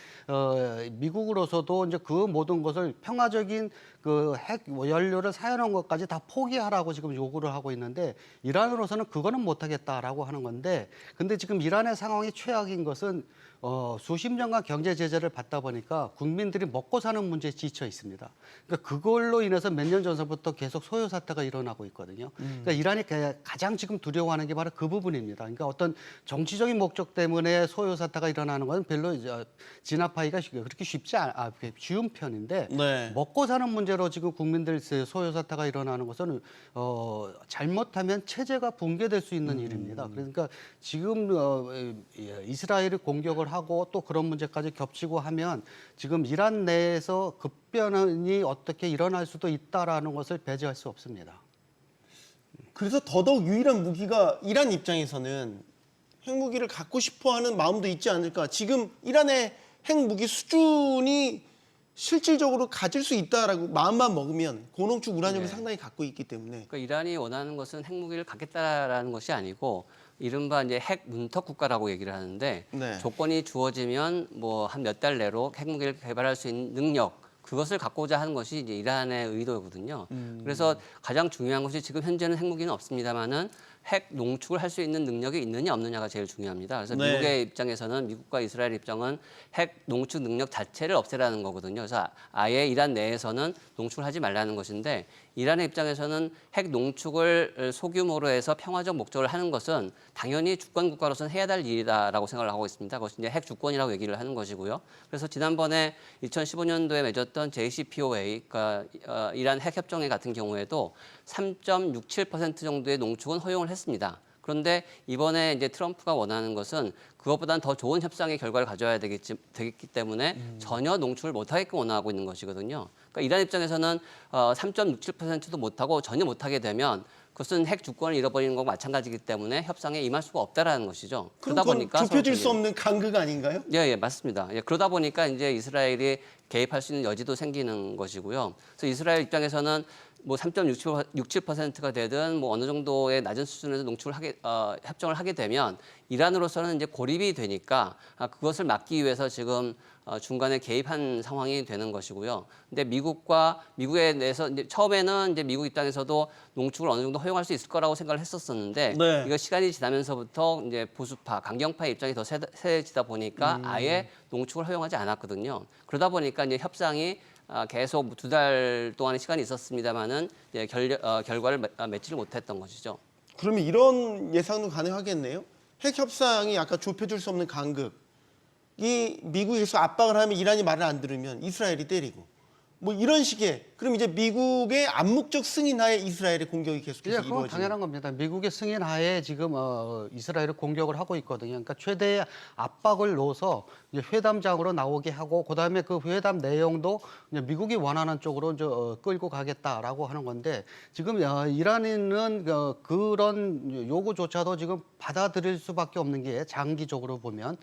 미국으로서도 이제 그 모든 것을 평화적인 그 핵 연료를 사용한 것까지 다 포기하라고 지금 요구를 하고 있는데 이란으로서는 그거는 못하겠다라고 하는 건데 근데 지금 이란의 상황이 최악인 것은 수십 년간 경제 제재를 받다 보니까 국민들이 먹고 사는 문제에 지쳐 있습니다. 그러니까 그걸로 인해서 몇 년 전서부터 계속 소요 사태가 일어나고 있거든요. 그러니까 이란이 가장 지금 두려워하는 게 바로 그 부분입니다. 그러니까 어떤 정치적인 목적 때문에 소요 사태가 일어나는 건 별로 진압하기가 그렇게 쉬운 편인데 네. 먹고 사는 문제로 지금 국민들 소요 사태가 일어나는 것은 잘못하면 체제가 붕괴될 수 있는 일입니다. 그러니까 지금 이스라엘이 공격을 하고 또 그런 문제까지 겹치고 하면 지금 이란 내에서 급변이 어떻게 일어날 수도 있다라는 것을 배제할 수 없습니다. 그래서 더더욱 유일한 무기가 이란 입장에서는 핵무기를 갖고 싶어하는 마음도 있지 않을까. 지금 이란의 핵무기 수준이 실질적으로 가질 수 있다라고 마음만 먹으면 고농축 우라늄을 네. 상당히 갖고 있기 때문에 그러니까 이란이 원하는 것은 핵무기를 갖겠다라는 것이 아니고 이른바 이제 핵 문턱 국가라고 얘기를 하는데 네. 조건이 주어지면 뭐 한 몇 달 내로 핵무기를 개발할 수 있는 능력 그것을 갖고자 하는 것이 이제 이란의 의도거든요. 그래서 가장 중요한 것이 지금 현재는 핵무기는 없습니다만은 핵 농축을 할 수 있는 능력이 있느냐 없느냐가 제일 중요합니다. 그래서 네. 미국의 입장에서는 미국과 이스라엘 입장은 핵 농축 능력 자체를 없애라는 거거든요. 그래서 아예 이란 내에서는 농축을 하지 말라는 것인데 이란의 입장에서는 핵 농축을 소규모로 해서 평화적 목적을 하는 것은 당연히 주권 국가로서는 해야 될 일이다라고 생각을 하고 있습니다. 그것이 이제 핵 주권이라고 얘기를 하는 것이고요. 그래서 지난번에 2015년도에 맺었던 JCPOA, 그러니까 이란 핵 협정회 같은 경우에도 3.67% 정도의 농축은 허용을 했습니다. 그런데 이번에 이제 트럼프가 원하는 것은 그것보다는 더 좋은 협상의 결과를 가져야 되기 때문에 전혀 농축을 못하게끔 원하고 있는 것이거든요. 그러니까 이란 입장에서는 3.67%도 못하고 전혀 못하게 되면 그것은 핵 주권을 잃어버리는 것과 마찬가지이기 때문에 협상에 임할 수가 없다라는 것이죠. 그럼 그러다 그건 보니까 좁혀질 수 없는 간극 아닌가요? 예, 맞습니다. 예, 그러다 보니까 이제 이스라엘이 개입할 수 있는 여지도 생기는 것이고요. 그래서 이스라엘 입장에서는 뭐 3.67%가 되든 뭐 어느 정도의 낮은 수준에서 농축을 협정을 하게 되면 이란으로서는 이제 고립이 되니까 그것을 막기 위해서 지금 중간에 개입한 상황이 되는 것이고요. 근데 미국에 대해서 이제 처음에는 이제 미국 입장에서도 농축을 어느 정도 허용할 수 있을 거라고 생각을 했었었는데 네. 이거 시간이 지나면서부터 이제 보수파, 강경파의 입장이 더 세지다 보니까 아예 농축을 허용하지 않았거든요. 그러다 보니까 이제 협상이 계속 2달 동안의 시간이 있었습니다만은 결과를 맺지를 못했던 것이죠. 그러면 이런 예상도 가능하겠네요. 핵 협상이 아까 좁혀줄 수 없는 간극. 이 미국에서 압박을 하면 이란이 말을 안 들으면 이스라엘이 때리고 뭐 이런 식의 그럼 이제 미국의 암묵적 승인하에 이스라엘의 공격이 계속해서 예, 그건 이루어지는 당연한 겁니다. 미국의 승인하에 지금 이스라엘을 공격을 하고 있거든요. 그러니까 최대의 압박을 넣어서 이제 회담장으로 나오게 하고 그다음에 그 회담 내용도 이제 미국이 원하는 쪽으로 이제 끌고 가겠다라고 하는 건데 지금 이란은 그런 요구조차도 지금 받아들일 수밖에 없는 게 장기적으로 보면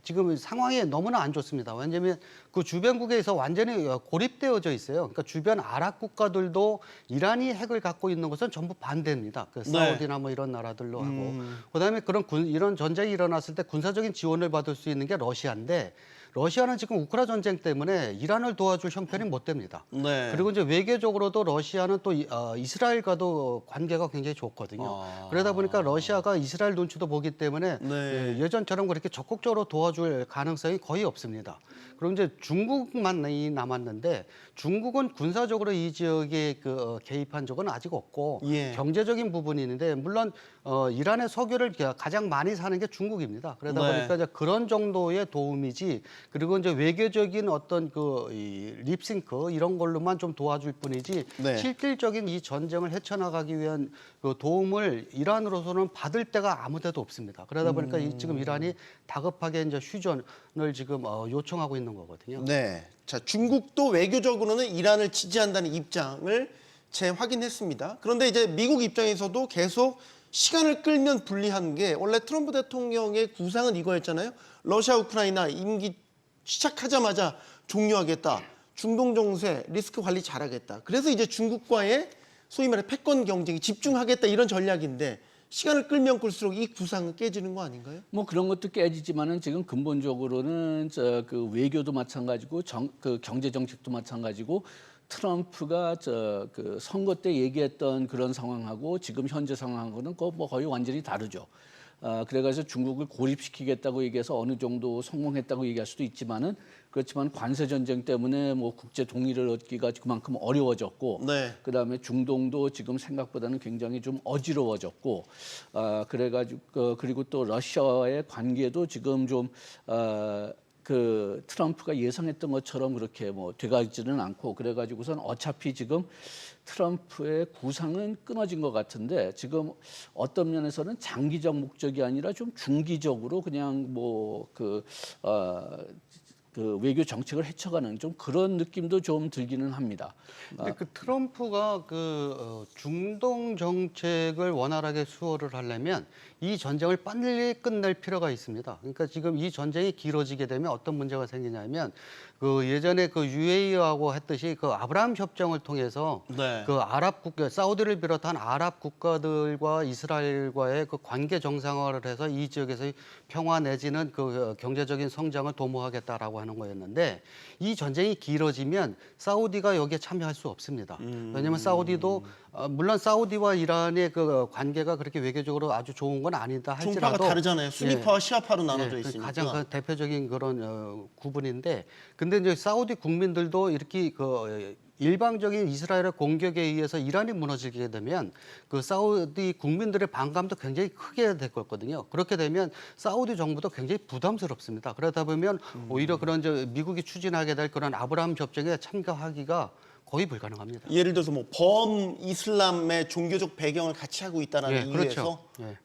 지금 상황이 너무나 안 좋습니다. 왜냐하면 그 주변국에서 완전히 고립되어져 있어요. 그러니까 주변 아랍 국가들도 이란이 핵을 갖고 있는 것은 전부 반대입니다. 그 사우디나 뭐 이런 나라들로 하고 그다음에 이런 전쟁이 일어났을 때 군사적인 지원을 받을 수 있는 게 러시아인데 러시아는 지금 우크라 전쟁 때문에 이란을 도와줄 형편이 못 됩니다. 네. 그리고 이제 외교적으로도 러시아는 또 이스라엘과도 관계가 굉장히 좋거든요. 그러다 보니까 러시아가 이스라엘 눈치도 보기 때문에 네. 예전처럼 그렇게 적극적으로 도와줄 가능성이 거의 없습니다. 그럼 이제 중국만 남았는데 중국은 군사적으로 이 지역에 개입한 적은 아직 없고 예. 경제적인 부분이 있는데 물론 이란의 석유를 가장 많이 사는 게 중국입니다. 그러다 네. 보니까 이제 그런 정도의 도움이지 그리고 이제 외교적인 어떤 립싱크 이런 걸로만 좀 도와줄 뿐이지 네. 실질적인 이 전쟁을 헤쳐나가기 위한 그 도움을 이란으로서는 받을 데가 아무데도 없습니다. 그러다 보니까 지금 이란이 다급하게 이제 휴전을 지금 요청하고 있는 거거든요. 네. 자, 중국도 외교적으로는 이란을 지지한다는 입장을 재확인했습니다. 그런데 이제 미국 입장에서도 계속 시간을 끌면 불리한 게 원래 트럼프 대통령의 구상은 이거였잖아요. 러시아 우크라이나 임기 시작하자마자 종료하겠다. 중동 정세 리스크 관리 잘하겠다. 그래서 이제 중국과의 소위 말해 패권 경쟁에 집중하겠다 이런 전략인데 시간을 끌면 끌수록 이 구상은 깨지는 거 아닌가요? 뭐 그런 것도 깨지지만은 지금 근본적으로는 그 외교도 마찬가지고 그 경제 정책도 마찬가지고 트럼프가 그 선거 때 얘기했던 그런 상황하고 지금 현재 상황하고는 뭐 거의 완전히 다르죠. 그래가지고 중국을 고립시키겠다고 얘기해서 어느 정도 성공했다고 얘기할 수도 있지만은 그렇지만 관세 전쟁 때문에 뭐 국제 동의를 얻기가 그만큼 어려워졌고, 네. 그다음에 중동도 지금 생각보다는 굉장히 좀 어지러워졌고, 그래가지고 그리고 또 러시아와의 관계도 지금 좀 그 트럼프가 예상했던 것처럼 그렇게 뭐 돼가지는 않고 그래가지고선 어차피 지금 트럼프의 구상은 끊어진 것 같은데 지금 어떤 면에서는 장기적 목적이 아니라 좀 중기적으로 그냥 그 외교 정책을 헤쳐가는 좀 그런 느낌도 좀 들기는 합니다. 근데 그 트럼프가 중동 정책을 원활하게 수호를 하려면 이 전쟁을 빨리 끝낼 필요가 있습니다. 그러니까 지금 이 전쟁이 길어지게 되면 어떤 문제가 생기냐면 예전에 UAE하고 했듯이 아브라함 협정을 통해서 네. 아랍 국가, 사우디를 비롯한 아랍 국가들과 이스라엘과의 관계 정상화를 해서 이 지역에서의 평화 내지는 경제적인 성장을 도모하겠다라고 하는 하는 거였는데 이 전쟁이 길어지면 사우디가 여기에 참여할 수 없습니다. 왜냐하면 사우디도 물론 사우디와 이란의 그 관계가 그렇게 외교적으로 아주 좋은 건 아니다 할지라도 종파가 다르잖아요. 수니파와 시아파로 나눠져 그 있으니까. 가장 그 대표적인 그런 구분인데, 근데 이제 사우디 국민들도 이렇게 그 일방적인 이스라엘의 공격에 의해서 이란이 무너지게 되면 그 사우디 국민들의 반감도 굉장히 크게 될 거거든요. 그렇게 되면 사우디 정부도 굉장히 부담스럽습니다. 그러다 보면 오히려 그런 미국이 추진하게 될 그런 아브라함 협정에 참가하기가 거의 불가능합니다. 예를 들어서 뭐 범 이슬람의 종교적 배경을 같이 하고 있다는 이유에서 그렇죠. 예.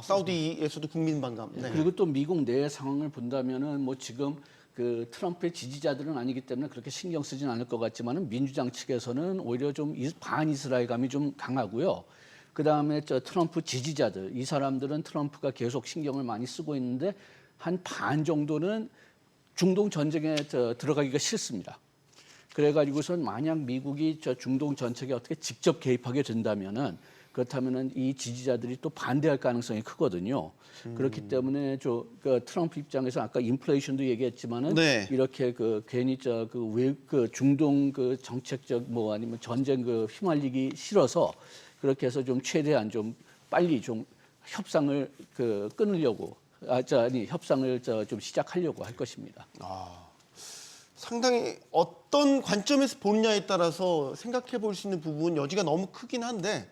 사우디에서도 국민 반감. 네. 그리고 또 미국 내 상황을 본다면은 뭐 지금 그 트럼프의 지지자들은 아니기 때문에 그렇게 신경 쓰진 않을 것 같지만은 민주당 측에서는 오히려 좀 반이스라엘감이 좀 강하고요. 그 다음에 저 트럼프 지지자들, 이 사람들은 트럼프가 계속 신경을 많이 쓰고 있는데 한 반 정도는 중동 전쟁에 들어가기가 싫습니다. 그래가지고선 만약 미국이 저 중동 정책에 어떻게 직접 개입하게 된다면은 그렇다면은 이 지지자들이 또 반대할 가능성이 크거든요. 그렇기 때문에 그 트럼프 입장에서 아까 인플레이션도 얘기했지만은 네. 이렇게 그 괜히 그 중동 그 정책적 뭐 아니면 전쟁 그 휘말리기 싫어서 그렇게 해서 좀 최대한 좀 빨리 좀 협상을 그 끊으려고 협상을 좀 시작하려고 할 것입니다. 상당히 어떤 관점에서 보느냐에 따라서 생각해 볼 수 있는 부분 여지가 너무 크긴 한데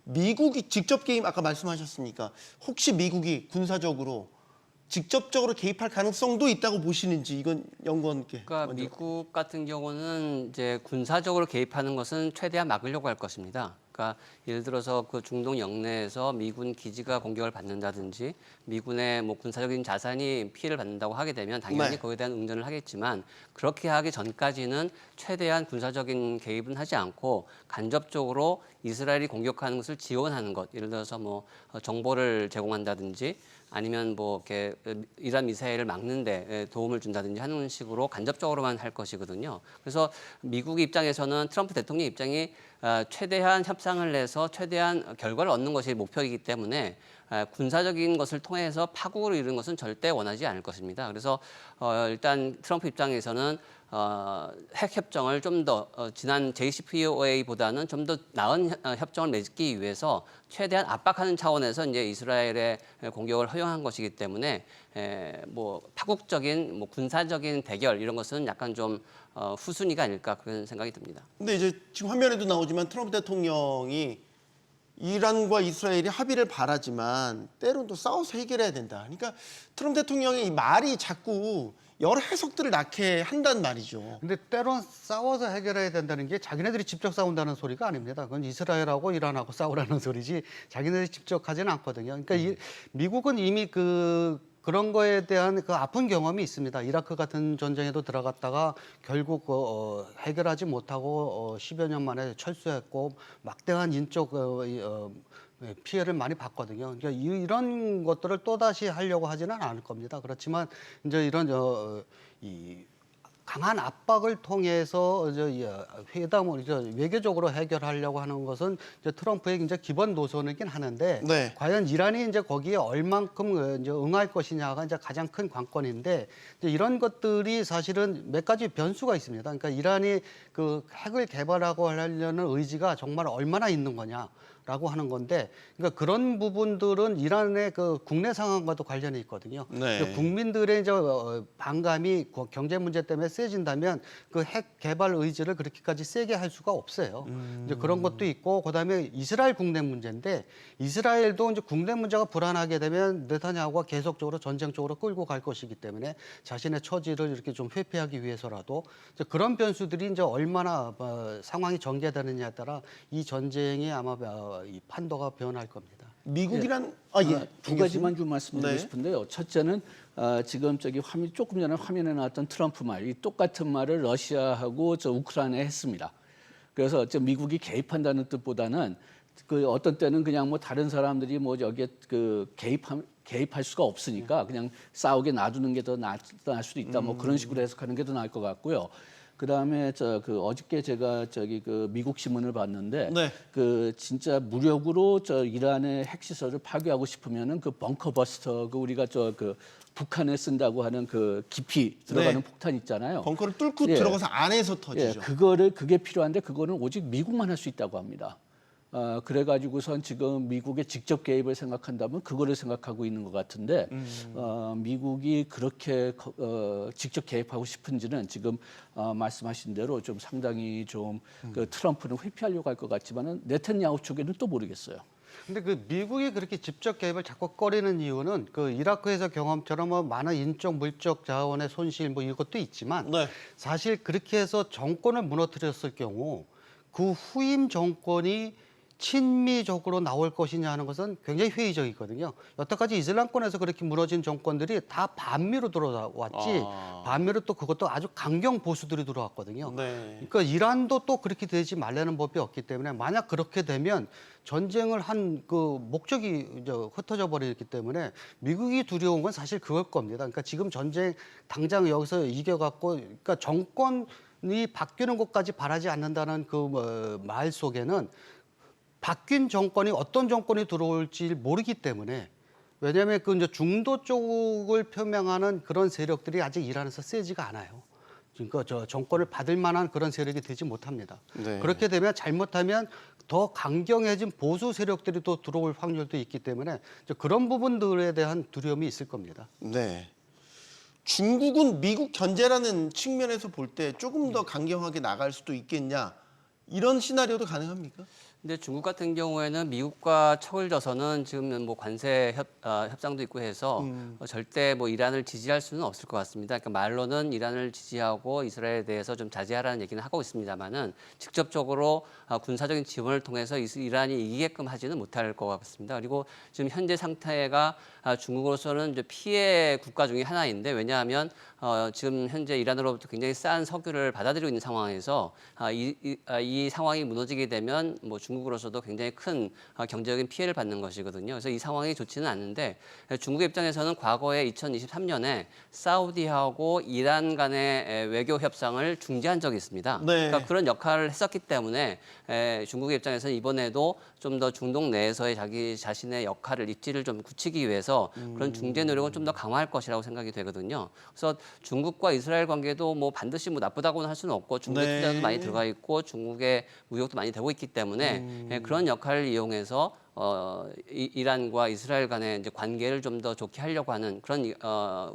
미국이 직접 개입 아까 말씀하셨으니까 혹시 미국이 군사적으로 직접적으로 개입할 가능성도 있다고 보시는지 이건 연구원께. 그러니까 먼저. 미국 같은 경우는 이제 군사적으로 개입하는 것은 최대한 막으려고 할 것입니다. 그러니까 예를 들어서 그 중동 영내에서 미군 기지가 공격을 받는다든지 미군의 뭐 군사적인 자산이 피해를 받는다고 하게 되면 당연히 네. 거기에 대한 응전을 하겠지만 그렇게 하기 전까지는 최대한 군사적인 개입은 하지 않고 간접적으로 이스라엘이 공격하는 것을 지원하는 것, 예를 들어서 뭐 정보를 제공한다든지 아니면 뭐 이렇게 이란 미사일을 막는데 도움을 준다든지 하는 식으로 간접적으로만 할 것이거든요. 그래서 미국 입장에서는 트럼프 대통령 입장이 최대한 협상을 해서 최대한 결과를 얻는 것이 목표이기 때문에 군사적인 것을 통해서 파국을 이루는 것은 절대 원하지 않을 것입니다. 그래서 일단 트럼프 입장에서는 핵 협정을 좀 더 지난 JCPOA보다는 좀 더 나은 협정을 맺기 위해서 최대한 압박하는 차원에서 이제 이스라엘의 공격을 허용한 것이기 때문에 뭐 파국적인 뭐 군사적인 대결 이런 것은 약간 좀 후순위가 아닐까 그런 생각이 듭니다. 근데 이제 지금 화면에도 나오지만 트럼프 대통령이 이란과 이스라엘이 합의를 바라지만 때로는 또 싸워서 해결해야 된다. 그러니까 트럼프 대통령의 이 말이 자꾸 여러 해석들을 낳게 한단 말이죠. 근데 때론 싸워서 해결해야 된다는 게 자기네들이 직접 싸운다는 소리가 아닙니다. 그건 이스라엘하고 이란하고 싸우라는 소리지 자기네들이 직접 하지는 않거든요. 그러니까 미국은 이미 그런 거에 대한 그 아픈 경험이 있습니다. 이라크 같은 전쟁에도 들어갔다가 결국 해결하지 못하고 10여 년 만에 철수했고 막대한 인적 피해를 많이 봤거든요. 그러니까 이런 것들을 또다시 하려고 하지는 않을 겁니다. 그렇지만 이제 이런 이 강한 압박을 통해서 회담을 외교적으로 해결하려고 하는 것은 이제 트럼프의 이제 기본 노선이긴 하는데 네. 과연 이란이 이제 거기에 얼만큼 이제 응할 것이냐가 이제 가장 큰 관건인데 이제 이런 것들이 사실은 몇 가지 변수가 있습니다. 그러니까 이란이 그 핵을 개발하고 하려는 의지가 정말 얼마나 있는 거냐. 라고 하는 건데, 그러니까 그런 부분들은 이란의 그 국내 상황과도 관련이 있거든요. 네. 그러니까 국민들의 이제 반감이 경제 문제 때문에 세진다면 그 핵 개발 의지를 그렇게까지 세게 할 수가 없어요. 이제 그런 것도 있고, 그다음에 이스라엘 국내 문제인데, 이스라엘도 이제 국내 문제가 불안하게 되면 네타냐후가 계속적으로 전쟁 쪽으로 끌고 갈 것이기 때문에 자신의 처지를 이렇게 좀 회피하기 위해서라도 이제 그런 변수들이 이제 얼마나 상황이 전개되느냐에 따라 이 전쟁이 아마 이 판도가 변할 겁니다. 미국이란 두 가지만 좀 말씀드리고 네. 싶은데요. 첫째는 지금 조금 전에 화면에 나왔던 트럼프 말, 이 똑같은 말을 러시아하고 우크라이나에 했습니다. 그래서 미국이 개입한다는 뜻보다는 그 어떤 때는 그냥 뭐 다른 사람들이 뭐 여기에 그 개입할 수가 없으니까 그냥 싸우게 놔두는 게 더 나을 수도 있다. 뭐 그런 식으로 해석하는 게 더 나을 것 같고요. 그다음에 그 어저께 제가 그 미국 신문을 봤는데 네. 그 진짜 무력으로 이란의 핵시설을 파괴하고 싶으면은 그 벙커버스터 그 우리가 그 북한에 쓴다고 하는 그 깊이 들어가는 네. 폭탄 있잖아요. 벙커를 뚫고 예. 들어가서 안에서 예, 터지죠. 그게 필요한데 그거는 오직 미국만 할 수 있다고 합니다. 그래가지고선 지금 미국의 직접 개입을 생각한다면 그거를 생각하고 있는 것 같은데 미국이 그렇게 직접 개입하고 싶은지는 지금 말씀하신 대로 좀 상당히 좀 그 트럼프는 회피하려고 할 것 같지만은 네탄야후 쪽에는 또 모르겠어요. 근데 그 미국이 그렇게 직접 개입을 자꾸 꺼리는 이유는 그 이라크에서 경험처럼 뭐 많은 인적 물적 자원의 손실 뭐 이것도 있지만 네. 사실 그렇게 해서 정권을 무너뜨렸을 경우 그 후임 정권이 친미적으로 나올 것이냐 하는 것은 굉장히 회의적이거든요. 여태까지 이슬람권에서 그렇게 무너진 정권들이 다 반미로 들어왔지 반미로 또 그것도 아주 강경 보수들이 들어왔거든요. 네. 그러니까 이란도 또 그렇게 되지 말라는 법이 없기 때문에 만약 그렇게 되면 전쟁을 한 그 목적이 이제 흩어져 버리기 때문에 미국이 두려운 건 사실 그걸 겁니다. 그러니까 지금 전쟁 당장 여기서 이겨갖고 그러니까 정권이 바뀌는 것까지 바라지 않는다는 그 말 속에는 바뀐 정권이 어떤 정권이 들어올지 모르기 때문에 왜냐하면 그 이제 중도 쪽을 표명하는 그런 세력들이 아직 이란에서 세지가 않아요. 그러니까 저 정권을 받을 만한 그런 세력이 되지 못합니다. 네. 그렇게 되면 잘못하면 더 강경해진 보수 세력들이 또 들어올 확률도 있기 때문에 이제 그런 부분들에 대한 두려움이 있을 겁니다. 네. 중국은 미국 견제라는 측면에서 볼 때 조금 더 강경하게 나갈 수도 있겠냐 이런 시나리오도 가능합니까? 근데 중국 같은 경우에는 미국과 척을 져서는 지금 뭐 관세 협상도 있고 해서 절대 뭐 이란을 지지할 수는 없을 것 같습니다. 그러니까 말로는 이란을 지지하고 이스라엘에 대해서 좀 자제하라는 얘기는 하고 있습니다만은 직접적으로 군사적인 지원을 통해서 이란이 이기게끔 하지는 못할 것 같습니다. 그리고 지금 현재 상태가 중국으로서는 이제 피해 국가 중에 하나인데 왜냐하면 지금 현재 이란으로부터 굉장히 싼 석유를 받아들이고 있는 상황에서 이 상황이 무너지게 되면 뭐 중국으로서도 굉장히 큰 경제적인 피해를 받는 것이거든요. 그래서 이 상황이 좋지는 않은데 중국의 입장에서는 과거에 2023년에 사우디하고 이란 간의 외교 협상을 중지한 적이 있습니다. 네. 그러니까 그런 역할을 했었기 때문에 중국의 입장에서는 이번에도 좀 더 중동 내에서의 자기 자신의 역할을 입지를 좀 굳히기 위해서 그런 중재 노력을 좀 더 강화할 것이라고 생각이 되거든요. 그래서 중국과 이스라엘 관계도 뭐 반드시 뭐 나쁘다고는 할 수는 없고 중국의 네. 투자도 많이 들어가 있고 중국의 무역도 많이 되고 있기 때문에 그런 역할을 이용해서 이란과 이스라엘 간의 이제 관계를 좀 더 좋게 하려고 하는 그런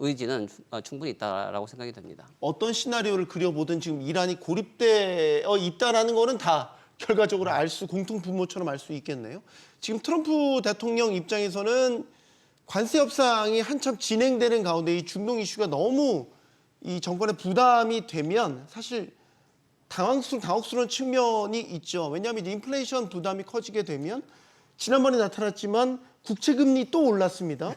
의지는 충분히 있다라고 생각이 됩니다. 어떤 시나리오를 그려보든 지금 이란이 고립되어 있다라는 거는 다 결과적으로 공통 분모처럼 알 수 있겠네요. 지금 트럼프 대통령 입장에서는 관세 협상이 한참 진행되는 가운데 이 중동 이슈가 너무 이 정권에 부담이 되면 사실 당혹스러운 측면이 있죠. 왜냐하면 이제 인플레이션 부담이 커지게 되면 지난번에 나타났지만 국채 금리 또 올랐습니다.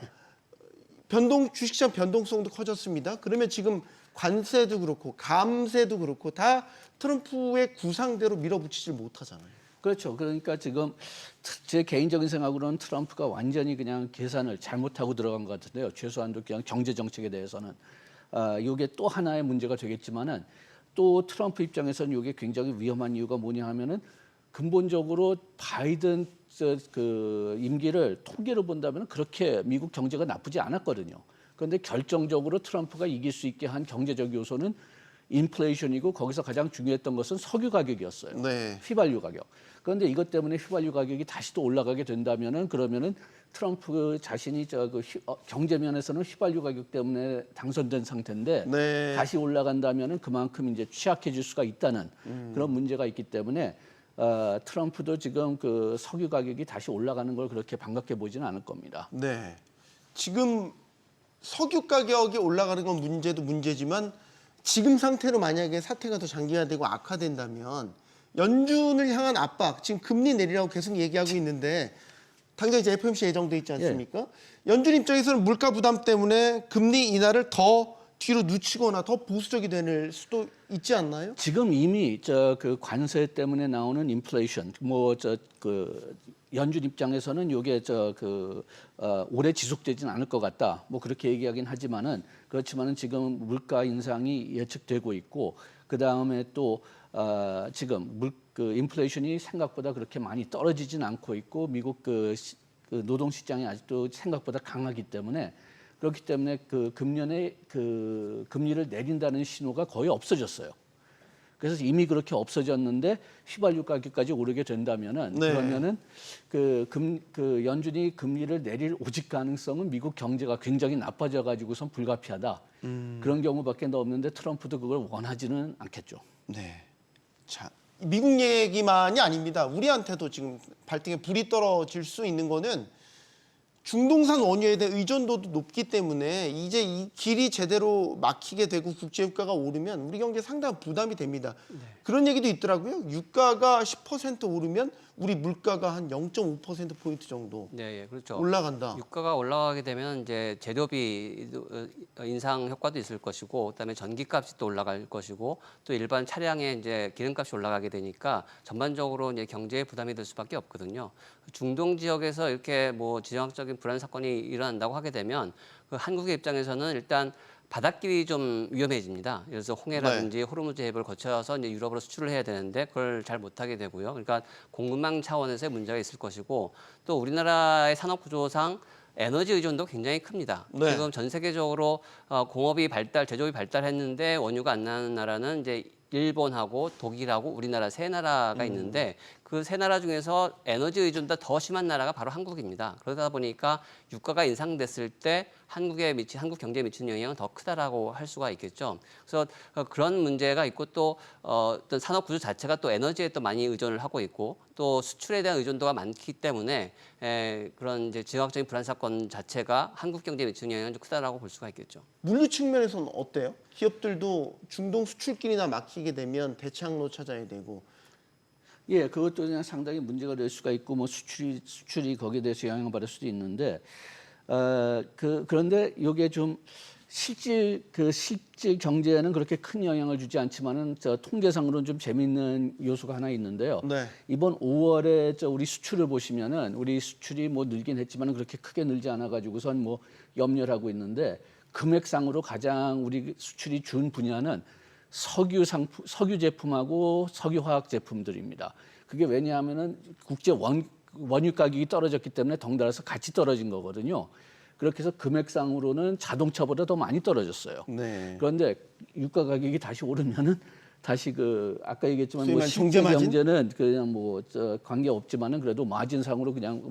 주식시장 변동성도 커졌습니다. 그러면 지금 관세도 그렇고 감세도 그렇고 다 트럼프의 구상대로 밀어붙이질 못하잖아요. 그렇죠. 그러니까 지금 제 개인적인 생각으로는 트럼프가 완전히 그냥 계산을 잘못하고 들어간 것 같은데요. 최소한도 그냥 경제 정책에 대해서는 이게 또 하나의 문제가 되겠지만은 또 트럼프 입장에서는 이게 굉장히 위험한 이유가 뭐냐 하면은 근본적으로 바이든 그 임기를 통계로 본다면 그렇게 미국 경제가 나쁘지 않았거든요. 그런데 결정적으로 트럼프가 이길 수 있게 한 경제적 요소는 인플레이션이고 거기서 가장 중요했던 것은 석유 가격이었어요. 네. 휘발유 가격. 그런데 이것 때문에 휘발유 가격이 다시 또 올라가게 된다면은 그러면은 트럼프 자신이 경제 면에서는 휘발유 가격 때문에 당선된 상태인데 네. 다시 올라간다면은 그만큼 이제 취약해질 수가 있다는 그런 문제가 있기 때문에 트럼프도 지금 그 석유 가격이 다시 올라가는 걸 그렇게 반갑게 보지는 않을 겁니다. 네. 지금 석유 가격이 올라가는 건 문제지만 지금 상태로 만약에 사태가 더 장기화되고 악화된다면 연준을 향한 압박, 지금 금리 내리라고 계속 얘기하고 있는데 당장 이제 FOMC 예정돼 있지 않습니까? 연준 입장에서는 물가 부담 때문에 금리 인하를 더 뒤로 늦추거나 더 보수적이 될 수도 있지 않나요? 지금 이미 그 관세 때문에 나오는 인플레이션, 그 연준 입장에서는 이게 오래 지속되지는 않을 것 같다. 뭐 그렇게 얘기하긴 하지만은 그렇지만은 지금 물가 인상이 예측되고 있고 그 다음에 또 지금 그 인플레이션이 생각보다 그렇게 많이 떨어지진 않고 있고 미국 그 노동 시장이 아직도 생각보다 강하기 때문에 그렇기 때문에 그 금년에 그 금리를 내린다는 신호가 거의 없어졌어요. 그래서 이미 그렇게 없어졌는데 휘발유 가격까지 오르게 된다면은 네. 그러면은 그 연준이 금리를 내릴 오직 가능성은 미국 경제가 굉장히 나빠져 가지고선 불가피하다. 그런 경우밖에 없는데 트럼프도 그걸 원하지는 않겠죠. 네. 자, 미국 얘기만이 아닙니다. 우리한테도 지금 발등에 불이 떨어질 수 있는 거는 중동산 원유에 대한 의존도도 높기 때문에 이제 이 길이 제대로 막히게 되고 국제유가가 오르면 우리 경제에 상당한 부담이 됩니다. 그런 얘기도 있더라고요. 유가가 10% 오르면 우리 물가가 한 0.5%포인트 정도 네, 예, 그렇죠. 올라간다. 유가가 올라가게 되면 이제 재료비 인상 효과도 있을 것이고, 그다음에 전기값이 또 올라갈 것이고, 또 일반 차량의 이제 기름값이 올라가게 되니까 전반적으로 이제 경제에 부담이 될 수밖에 없거든요. 중동 지역에서 이렇게 뭐 지정학적인 불안 사건이 일어난다고 하게 되면 그 한국의 입장에서는 일단 바닷길이 좀 위험해집니다. 그래서 홍해라든지 호르무즈 해협을 거쳐서 이제 유럽으로 수출을 해야 되는데 그걸 잘 못하게 되고요. 그러니까 공급망 차원에서의 문제가 있을 것이고 또 우리나라의 산업 구조상 에너지 의존도 굉장히 큽니다. 네. 지금 전 세계적으로 공업이 제조업이 발달했는데 원유가 안 나는 나라는 이제 일본하고 독일하고 우리나라 세 나라가 있는데 그 세 나라 중에서 에너지 의존도가 더 심한 나라가 바로 한국입니다. 그러다 보니까 유가가 인상됐을 때 한국 경제에 미치는 영향은 더 크다라고 할 수가 있겠죠. 그래서 그런 문제가 있고 또 어떤 산업 구조 자체가 또 에너지에 또 많이 의존을 하고 있고 또 수출에 대한 의존도가 많기 때문에 그런 이제 지정학적인 불안 사건 자체가 한국 경제에 미치는 영향은 좀 크다라고 볼 수가 있겠죠. 물류 측면에서는 어때요? 기업들도 중동 수출길이나 막히게 되면 대체항로 찾아야 되고. 예, 그것도 그냥 상당히 문제가 될 수가 있고 뭐 수출이 거기에 대해서 영향을 받을 수도 있는데 그런데 이게 좀 실질 경제에는 그렇게 큰 영향을 주지 않지만은 통계상으로는 좀 재미있는 요소가 하나 있는데요. 네. 이번 5월에 우리 수출을 보시면은 우리 수출이 뭐 늘긴 했지만은 그렇게 크게 늘지 않아 가지고선 뭐 염려를 하고 있는데 금액상으로 가장 우리 수출이 준 분야는 석유 제품하고 석유화학 제품들입니다. 그게 왜냐하면은 국제 원유 가격이 떨어졌기 때문에 덩달아서 같이 떨어진 거거든요. 그렇게 해서 금액상으로는 자동차보다 더 많이 떨어졌어요. 네. 그런데 유가 가격이 다시 오르면은 다시 아까 얘기했지만 뭐 수익만 실제 정제 마진? 경제는 그냥 관계 없지만은 그래도 마진상으로 그냥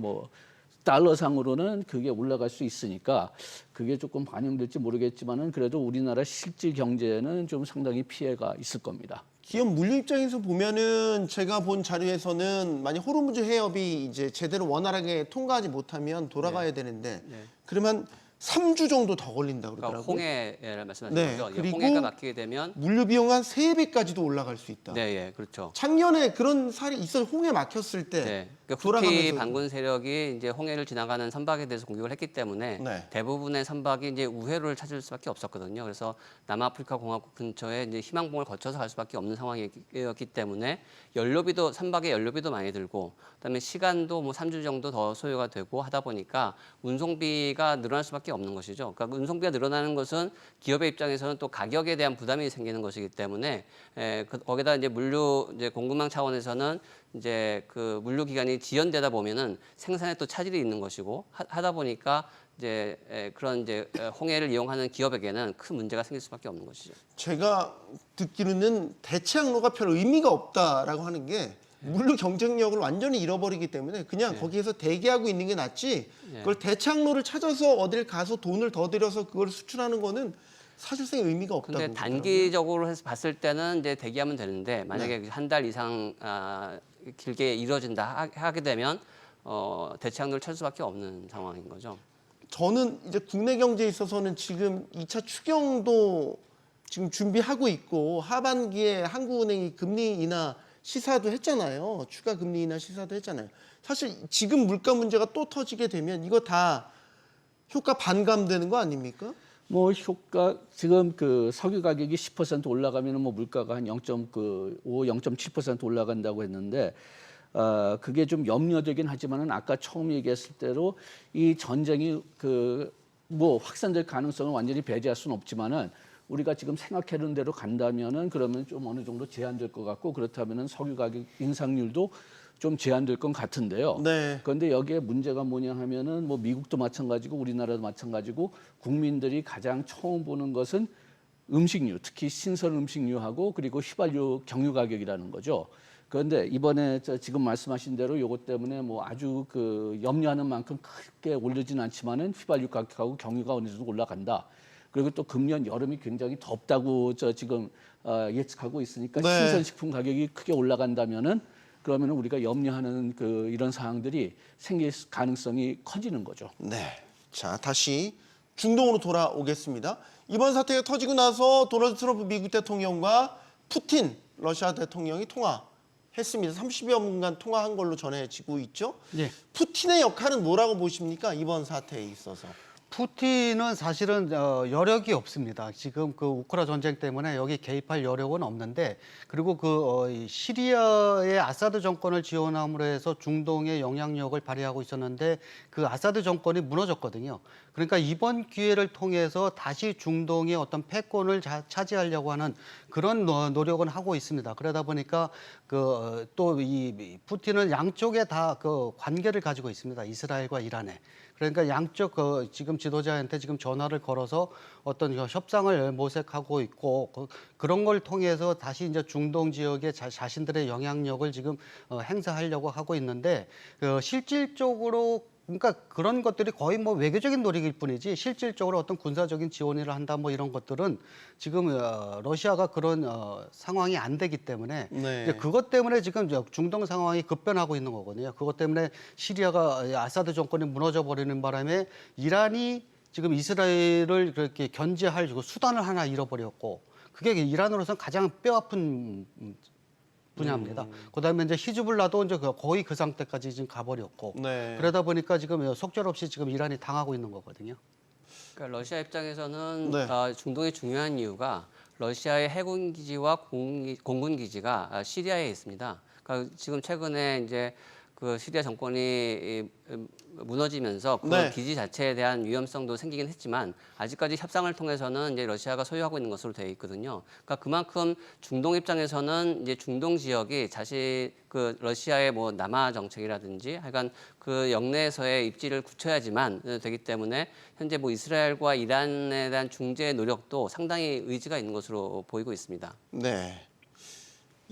달러상으로는 그게 올라갈 수 있으니까 그게 조금 반영될지 모르겠지만은 그래도 우리나라 실질 경제에는 좀 상당히 피해가 있을 겁니다. 기업 물류 입장에서 보면은 제가 본 자료에서는 만약 호르무즈 해협이 이제 제대로 원활하게 통과하지 못하면 돌아가야 되는데 그러면 3주 정도 더 걸린다고 그러니까 그러더라고요. 홍해를 말씀하신 네, 거죠. 그리고 홍해가 막히게 되면 물류 비용 한 3배까지도 올라갈 수 있다. 네, 예, 그렇죠. 작년에 그런 사례 있어 홍해 막혔을 때 네, 그러니까 후티 돌아가면서 반군 세력이 이제 홍해를 지나가는 선박에 대해서 공격을 했기 때문에 네. 대부분의 선박이 이제 우회로를 찾을 수밖에 없었거든요. 그래서 남아프리카 공화국 근처에 이제 희망봉을 거쳐서 갈 수밖에 없는 상황이었기 때문에 선박의 연료비도 많이 들고, 그다음에 시간도 뭐 3주 정도 더 소요가 되고 하다 보니까 운송비가 늘어날 수밖에 없는 것이죠. 그러니까 운송비가 늘어나는 것은 기업의 입장에서는 또 가격에 대한 부담이 생기는 것이기 때문에 거기다 이제 공급망 차원에서는 이제 그 물류 기간이 지연되다 보면은 생산에 또 차질이 있는 것이고 하다 보니까 이제 그런 이제 홍해를 이용하는 기업에게는 큰 문제가 생길 수밖에 없는 것이죠. 제가 듣기로는 대체항로가 별 의미가 없다라고 하는 게 물류 경쟁력을 완전히 잃어버리기 때문에 그냥 거기에서 대기하고 있는 게 낫지 그걸 대체항로를 찾아서 어딜 가서 돈을 더 들여서 그걸 수출하는 거는 사실상 의미가 없다고. 근데 단기적으로 해서 봤을 때는 이제 대기하면 되는데 만약에 한 달 이상 길게 이루어진다 하게 되면 대체항로를 찾을 수밖에 없는 상황인 거죠. 저는 이제 국내 경제에 있어서는 지금 2차 추경도 지금 준비하고 있고 하반기에 한국은행이 금리 인하 시사도 했잖아요. 추가 금리 인하 시사도 했잖아요. 사실 지금 물가 문제가 또 터지게 되면 이거 다 효과 반감되는 거 아닙니까? 지금 석유 가격이 10% 올라가면은 물가가 한 0.7% 올라간다고 했는데 그게 좀 염려되긴 하지만은 아까 처음 얘기했을 대로 이 전쟁이 확산될 가능성을 완전히 배제할 수는 없지만은 우리가 지금 생각하는 대로 간다면은 그러면 좀 어느 정도 제한될 것 같고 그렇다면은 석유 가격 인상률도 좀 제한될 것 같은데요. 네. 그런데 여기에 문제가 뭐냐 하면은 뭐 미국도 마찬가지고 우리나라도 마찬가지고 국민들이 가장 처음 보는 것은 음식료, 특히 신선 음식료하고 그리고 휘발유 경유 가격이라는 거죠. 그런데 이번에 지금 말씀하신 대로 이것 때문에 뭐 아주 그 염려하는 만큼 크게 오르진 않지만은 휘발유 가격하고 경유가 어느 정도 올라간다. 그리고 또 금년 여름이 굉장히 덥다고 지금 예측하고 있으니까 네. 신선식품 가격이 크게 올라간다면은 그러면 우리가 염려하는 그 이런 사항들이 생길 가능성이 커지는 거죠. 네. 자, 다시 중동으로 돌아오겠습니다. 이번 사태가 터지고 나서 도널드 트럼프 미국 대통령과 푸틴 러시아 대통령이 통화했습니다. 30여 분간 통화한 걸로 전해지고 있죠. 예. 푸틴의 역할은 뭐라고 보십니까? 이번 사태에 있어서. 푸틴은 사실은 여력이 없습니다. 지금 그 우크라 전쟁 때문에 여기 개입할 여력은 없는데, 그리고 이 시리아의 아사드 정권을 지원함으로 해서 중동에 영향력을 발휘하고 있었는데 그 아사드 정권이 무너졌거든요. 그러니까 이번 기회를 통해서 다시 중동의 어떤 패권을 차지하려고 하는 그런 노력은 하고 있습니다. 그러다 보니까 또 이 푸틴은 양쪽에 다 그 관계를 가지고 있습니다. 이스라엘과 이란에. 그러니까 양쪽 지금 지도자한테 지금 전화를 걸어서 어떤 협상을 모색하고 있고 그런 걸 통해서 다시 이제 중동 지역에 자신들의 영향력을 지금 행사하려고 하고 있는데 실질적으로 그러니까 그런 것들이 거의 뭐 외교적인 노력일 뿐이지 실질적으로 어떤 군사적인 지원을 한다 뭐 이런 것들은 지금 러시아가 그런 상황이 안 되기 때문에 네. 이제 그것 때문에 지금 중동 상황이 급변하고 있는 거거든요. 그것 때문에 시리아가 아사드 정권이 무너져 버리는 바람에 이란이 지금 이스라엘을 그렇게 견제할 수단을 하나 잃어버렸고 그게 이란으로서는 가장 뼈아픈 분야입니다. 그다음에 이제 히즈불라도 이제 거의 그 상태까지 지금 가버렸고 네. 그러다 보니까 지금 속절없이 지금 이란이 당하고 있는 거거든요. 그러니까 러시아 입장에서는 네. 중동이 중요한 이유가 러시아의 해군 기지와 공군 기지가 시리아에 있습니다. 그러니까 지금 최근에 이제 그 시리아 정권이 무너지면서 그 네. 기지 자체에 대한 위험성도 생기긴 했지만 아직까지 협상을 통해서는 이제 러시아가 소유하고 있는 것으로 되어 있거든요. 그러니까 그만큼 중동 입장에서는 이제 중동 지역이 그 러시아의 뭐 남하 정책이라든지 하여간 그 영내에서의 입지를 굳혀야지만 되기 때문에 현재 뭐 이스라엘과 이란에 대한 중재 노력도 상당히 의지가 있는 것으로 보이고 있습니다. 네.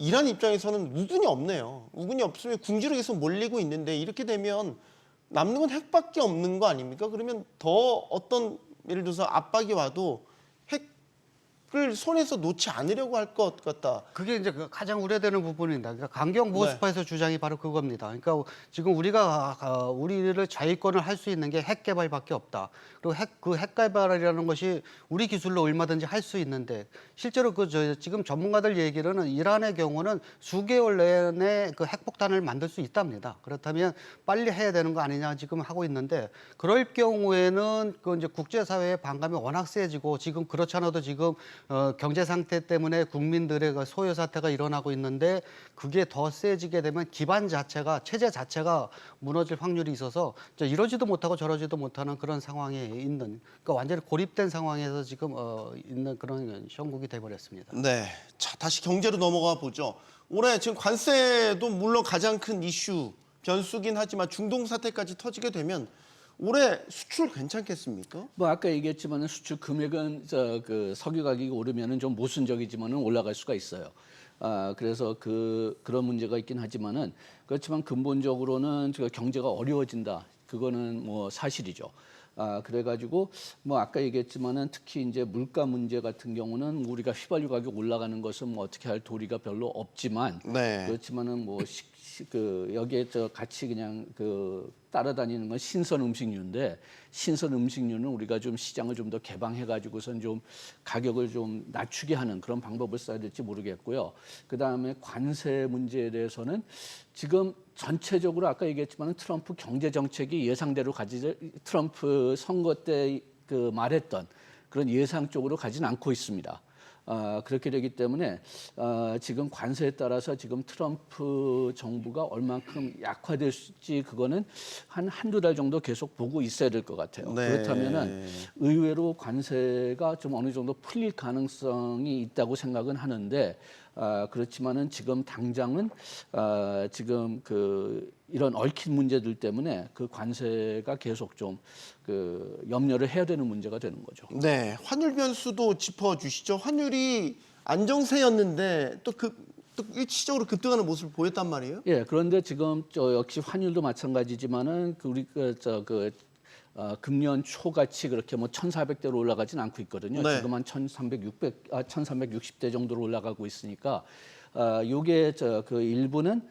이란 입장에서는 우군이 없네요. 우군이 없으면 궁지로 계속 몰리고 있는데 이렇게 되면 남는 건 핵밖에 없는 거 아닙니까? 그러면 더 어떤 예를 들어서 압박이 와도 핵을 손에서 놓지 않으려고 할 것 같다. 그게 이제 가장 우려되는 부분입니다. 그러니까 강경 모스파에서 주장이 바로 그겁니다. 그러니까 지금 우리를 자위권을 할 수 있는 게 핵 개발밖에 없다. 그리고 핵 개발이라는 것이 우리 기술로 얼마든지 할 수 있는데 실제로 지금 전문가들 얘기로는 이란의 경우는 수개월 내에 그 핵폭탄을 만들 수 있답니다. 그렇다면 빨리 해야 되는 거 아니냐 지금 하고 있는데 그럴 경우에는 이제 국제사회의 반감이 워낙 세지고 지금 그렇지 않아도 지금 경제 상태 때문에 국민들의 그 소요 사태가 일어나고 있는데 그게 더 세지게 되면 기반 자체가 체제 자체가 무너질 확률이 있어서 이러지도 못하고 저러지도 못하는 그런 상황에 있는 그러니까 완전히 고립된 상황에서 지금 있는 그런 형국이 돼버렸습니다. 네. 자, 다시 경제로 넘어가 보죠. 올해 지금 관세도 물론 가장 큰 이슈 변수긴 하지만 중동 사태까지 터지게 되면 올해 수출 괜찮겠습니까? 뭐 아까 얘기했지만은 수출 금액은 그 석유 가격이 오르면은 좀 모순적이지만은 올라갈 수가 있어요. 그래서 그런 문제가 있긴 하지만은 그렇지만 근본적으로는 경제가 어려워진다. 그거는 뭐 사실이죠. 그래가지고 뭐 아까 얘기했지만은 특히 이제 물가 문제 같은 경우는 우리가 휘발유 가격 올라가는 것은 뭐 어떻게 할 도리가 별로 없지만 네. 그렇지만은 뭐 여기에 같이 그냥 따라다니는 건 신선 음식료인데 신선 음식료는 우리가 좀 시장을 좀 더 개방해가지고선 좀 가격을 좀 낮추게 하는 그런 방법을 써야 될지 모르겠고요. 그 다음에 관세 문제에 대해서는 지금 전체적으로 아까 얘기했지만 트럼프 경제 정책이 예상대로 트럼프 선거 때 말했던 그런 예상 쪽으로 가진 않고 있습니다. 그렇게 되기 때문에 지금 관세에 따라서 지금 트럼프 정부가 얼만큼 약화될지 그거는 한두 달 정도 계속 보고 있어야 될 것 같아요. 네. 그렇다면은 의외로 관세가 좀 어느 정도 풀릴 가능성이 있다고 생각은 하는데 그렇지만은 지금 당장은 지금 이런 얽힌 문제들 때문에 그 관세가 계속 좀 염려를 해야 되는 문제가 되는 거죠. 네, 환율 변수도 짚어주시죠. 환율이 안정세였는데 또 일시적으로 급등하는 모습을 보였단 말이에요. 예, 그런데 지금 역시 환율도 마찬가지지만은 금년 초같이 그렇게 뭐 1,400대로 올라가진 않고 있거든요. 네. 지금 한 1,360대 정도로 올라가고 있으니까 요게 일부는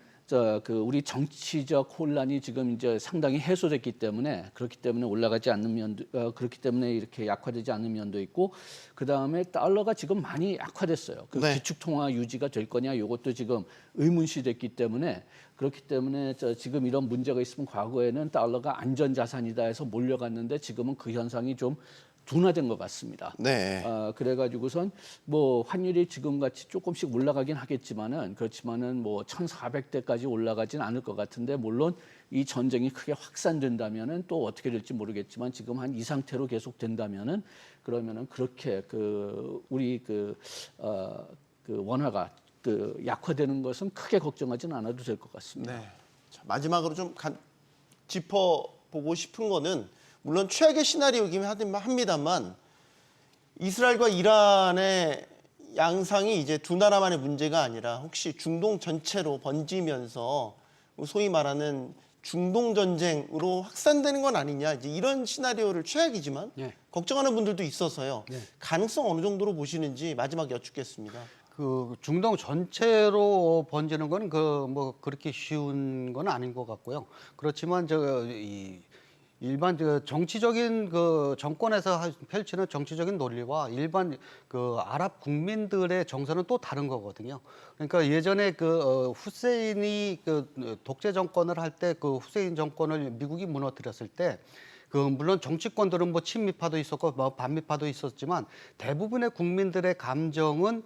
우리 정치적 혼란이 지금 이제 상당히 해소됐기 때문에 그렇기 때문에 올라가지 않는 면도 그렇기 때문에 이렇게 약화되지 않는 면도 있고 그다음에 달러가 지금 많이 약화됐어요. 네. 기축 통화 유지가 될 거냐 이것도 지금 의문시됐기 때문에 그렇기 때문에 지금 이런 문제가 있으면 과거에는 달러가 안전 자산이다 해서 몰려갔는데 지금은 그 현상이 좀 둔화된 것 같습니다. 네. 그래가지고선 뭐 환율이 지금같이 조금씩 올라가긴 하겠지만은 그렇지만은 뭐 1,400대까지 올라가진 않을 것 같은데 물론 이 전쟁이 크게 확산된다면은 또 어떻게 될지 모르겠지만 지금 한 이 상태로 계속 된다면은 그러면은 그렇게 우리 원화가 약화되는 것은 크게 걱정하지는 않아도 될 것 같습니다. 네. 자, 마지막으로 좀 짚어보고 싶은 거는 물론 최악의 시나리오이긴 합니다만 이스라엘과 이란의 양상이 이제 두 나라만의 문제가 아니라 혹시 중동 전체로 번지면서 소위 말하는 중동 전쟁으로 확산되는 건 아니냐 이제 이런 시나리오를 최악이지만 네. 걱정하는 분들도 있어서요. 네. 가능성 어느 정도로 보시는지 마지막 여쭙겠습니다. 중동 전체로 번지는 건 뭐 그렇게 쉬운 건 아닌 것 같고요. 그렇지만 일반 정치적인 정권에서 펼치는 정치적인 논리와 일반 아랍 국민들의 정서는 또 다른 거거든요. 그러니까 예전에 후세인이 독재 정권을 할 때 후세인 정권을 미국이 무너뜨렸을 때 물론 정치권들은 뭐 친미파도 있었고 뭐 반미파도 있었지만 대부분의 국민들의 감정은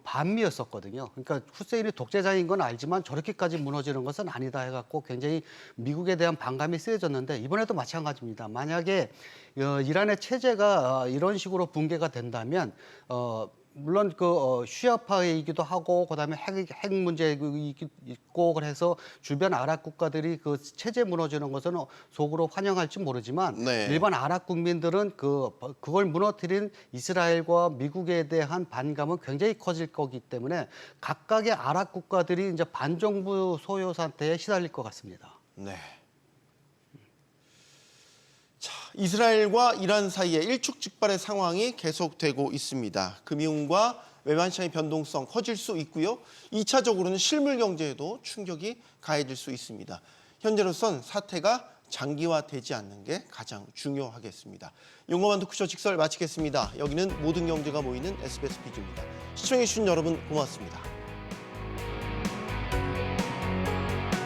반미였었거든요. 그러니까 후세인이 독재자인 건 알지만 저렇게까지 무너지는 것은 아니다 해갖고 굉장히 미국에 대한 반감이 세졌는데 이번에도 마찬가지입니다. 만약에 이란의 체제가 이런 식으로 붕괴가 된다면 물론 쉬아파이기도 하고 그다음에 핵 문제이기도 있고 그래서 주변 아랍 국가들이 체제 무너지는 것은 속으로 환영할지 모르지만 네. 일반 아랍 국민들은 그걸 무너뜨린 이스라엘과 미국에 대한 반감은 굉장히 커질 거기 때문에 각각의 아랍 국가들이 이제 반정부 소요 상태에 시달릴 것 같습니다. 네. 자, 이스라엘과 이란 사이의 일촉즉발의 상황이 계속되고 있습니다. 금융과 외환 시장의 변동성 커질 수 있고요. 2차적으로는 실물 경제에도 충격이 가해질 수 있습니다. 현재로선 사태가 장기화되지 않는 게 가장 중요하겠습니다. 용어만 듣고 직설 마치겠습니다. 여기는 모든 경제가 모이는 SBS 비즈입니다. 시청해주신 여러분 고맙습니다.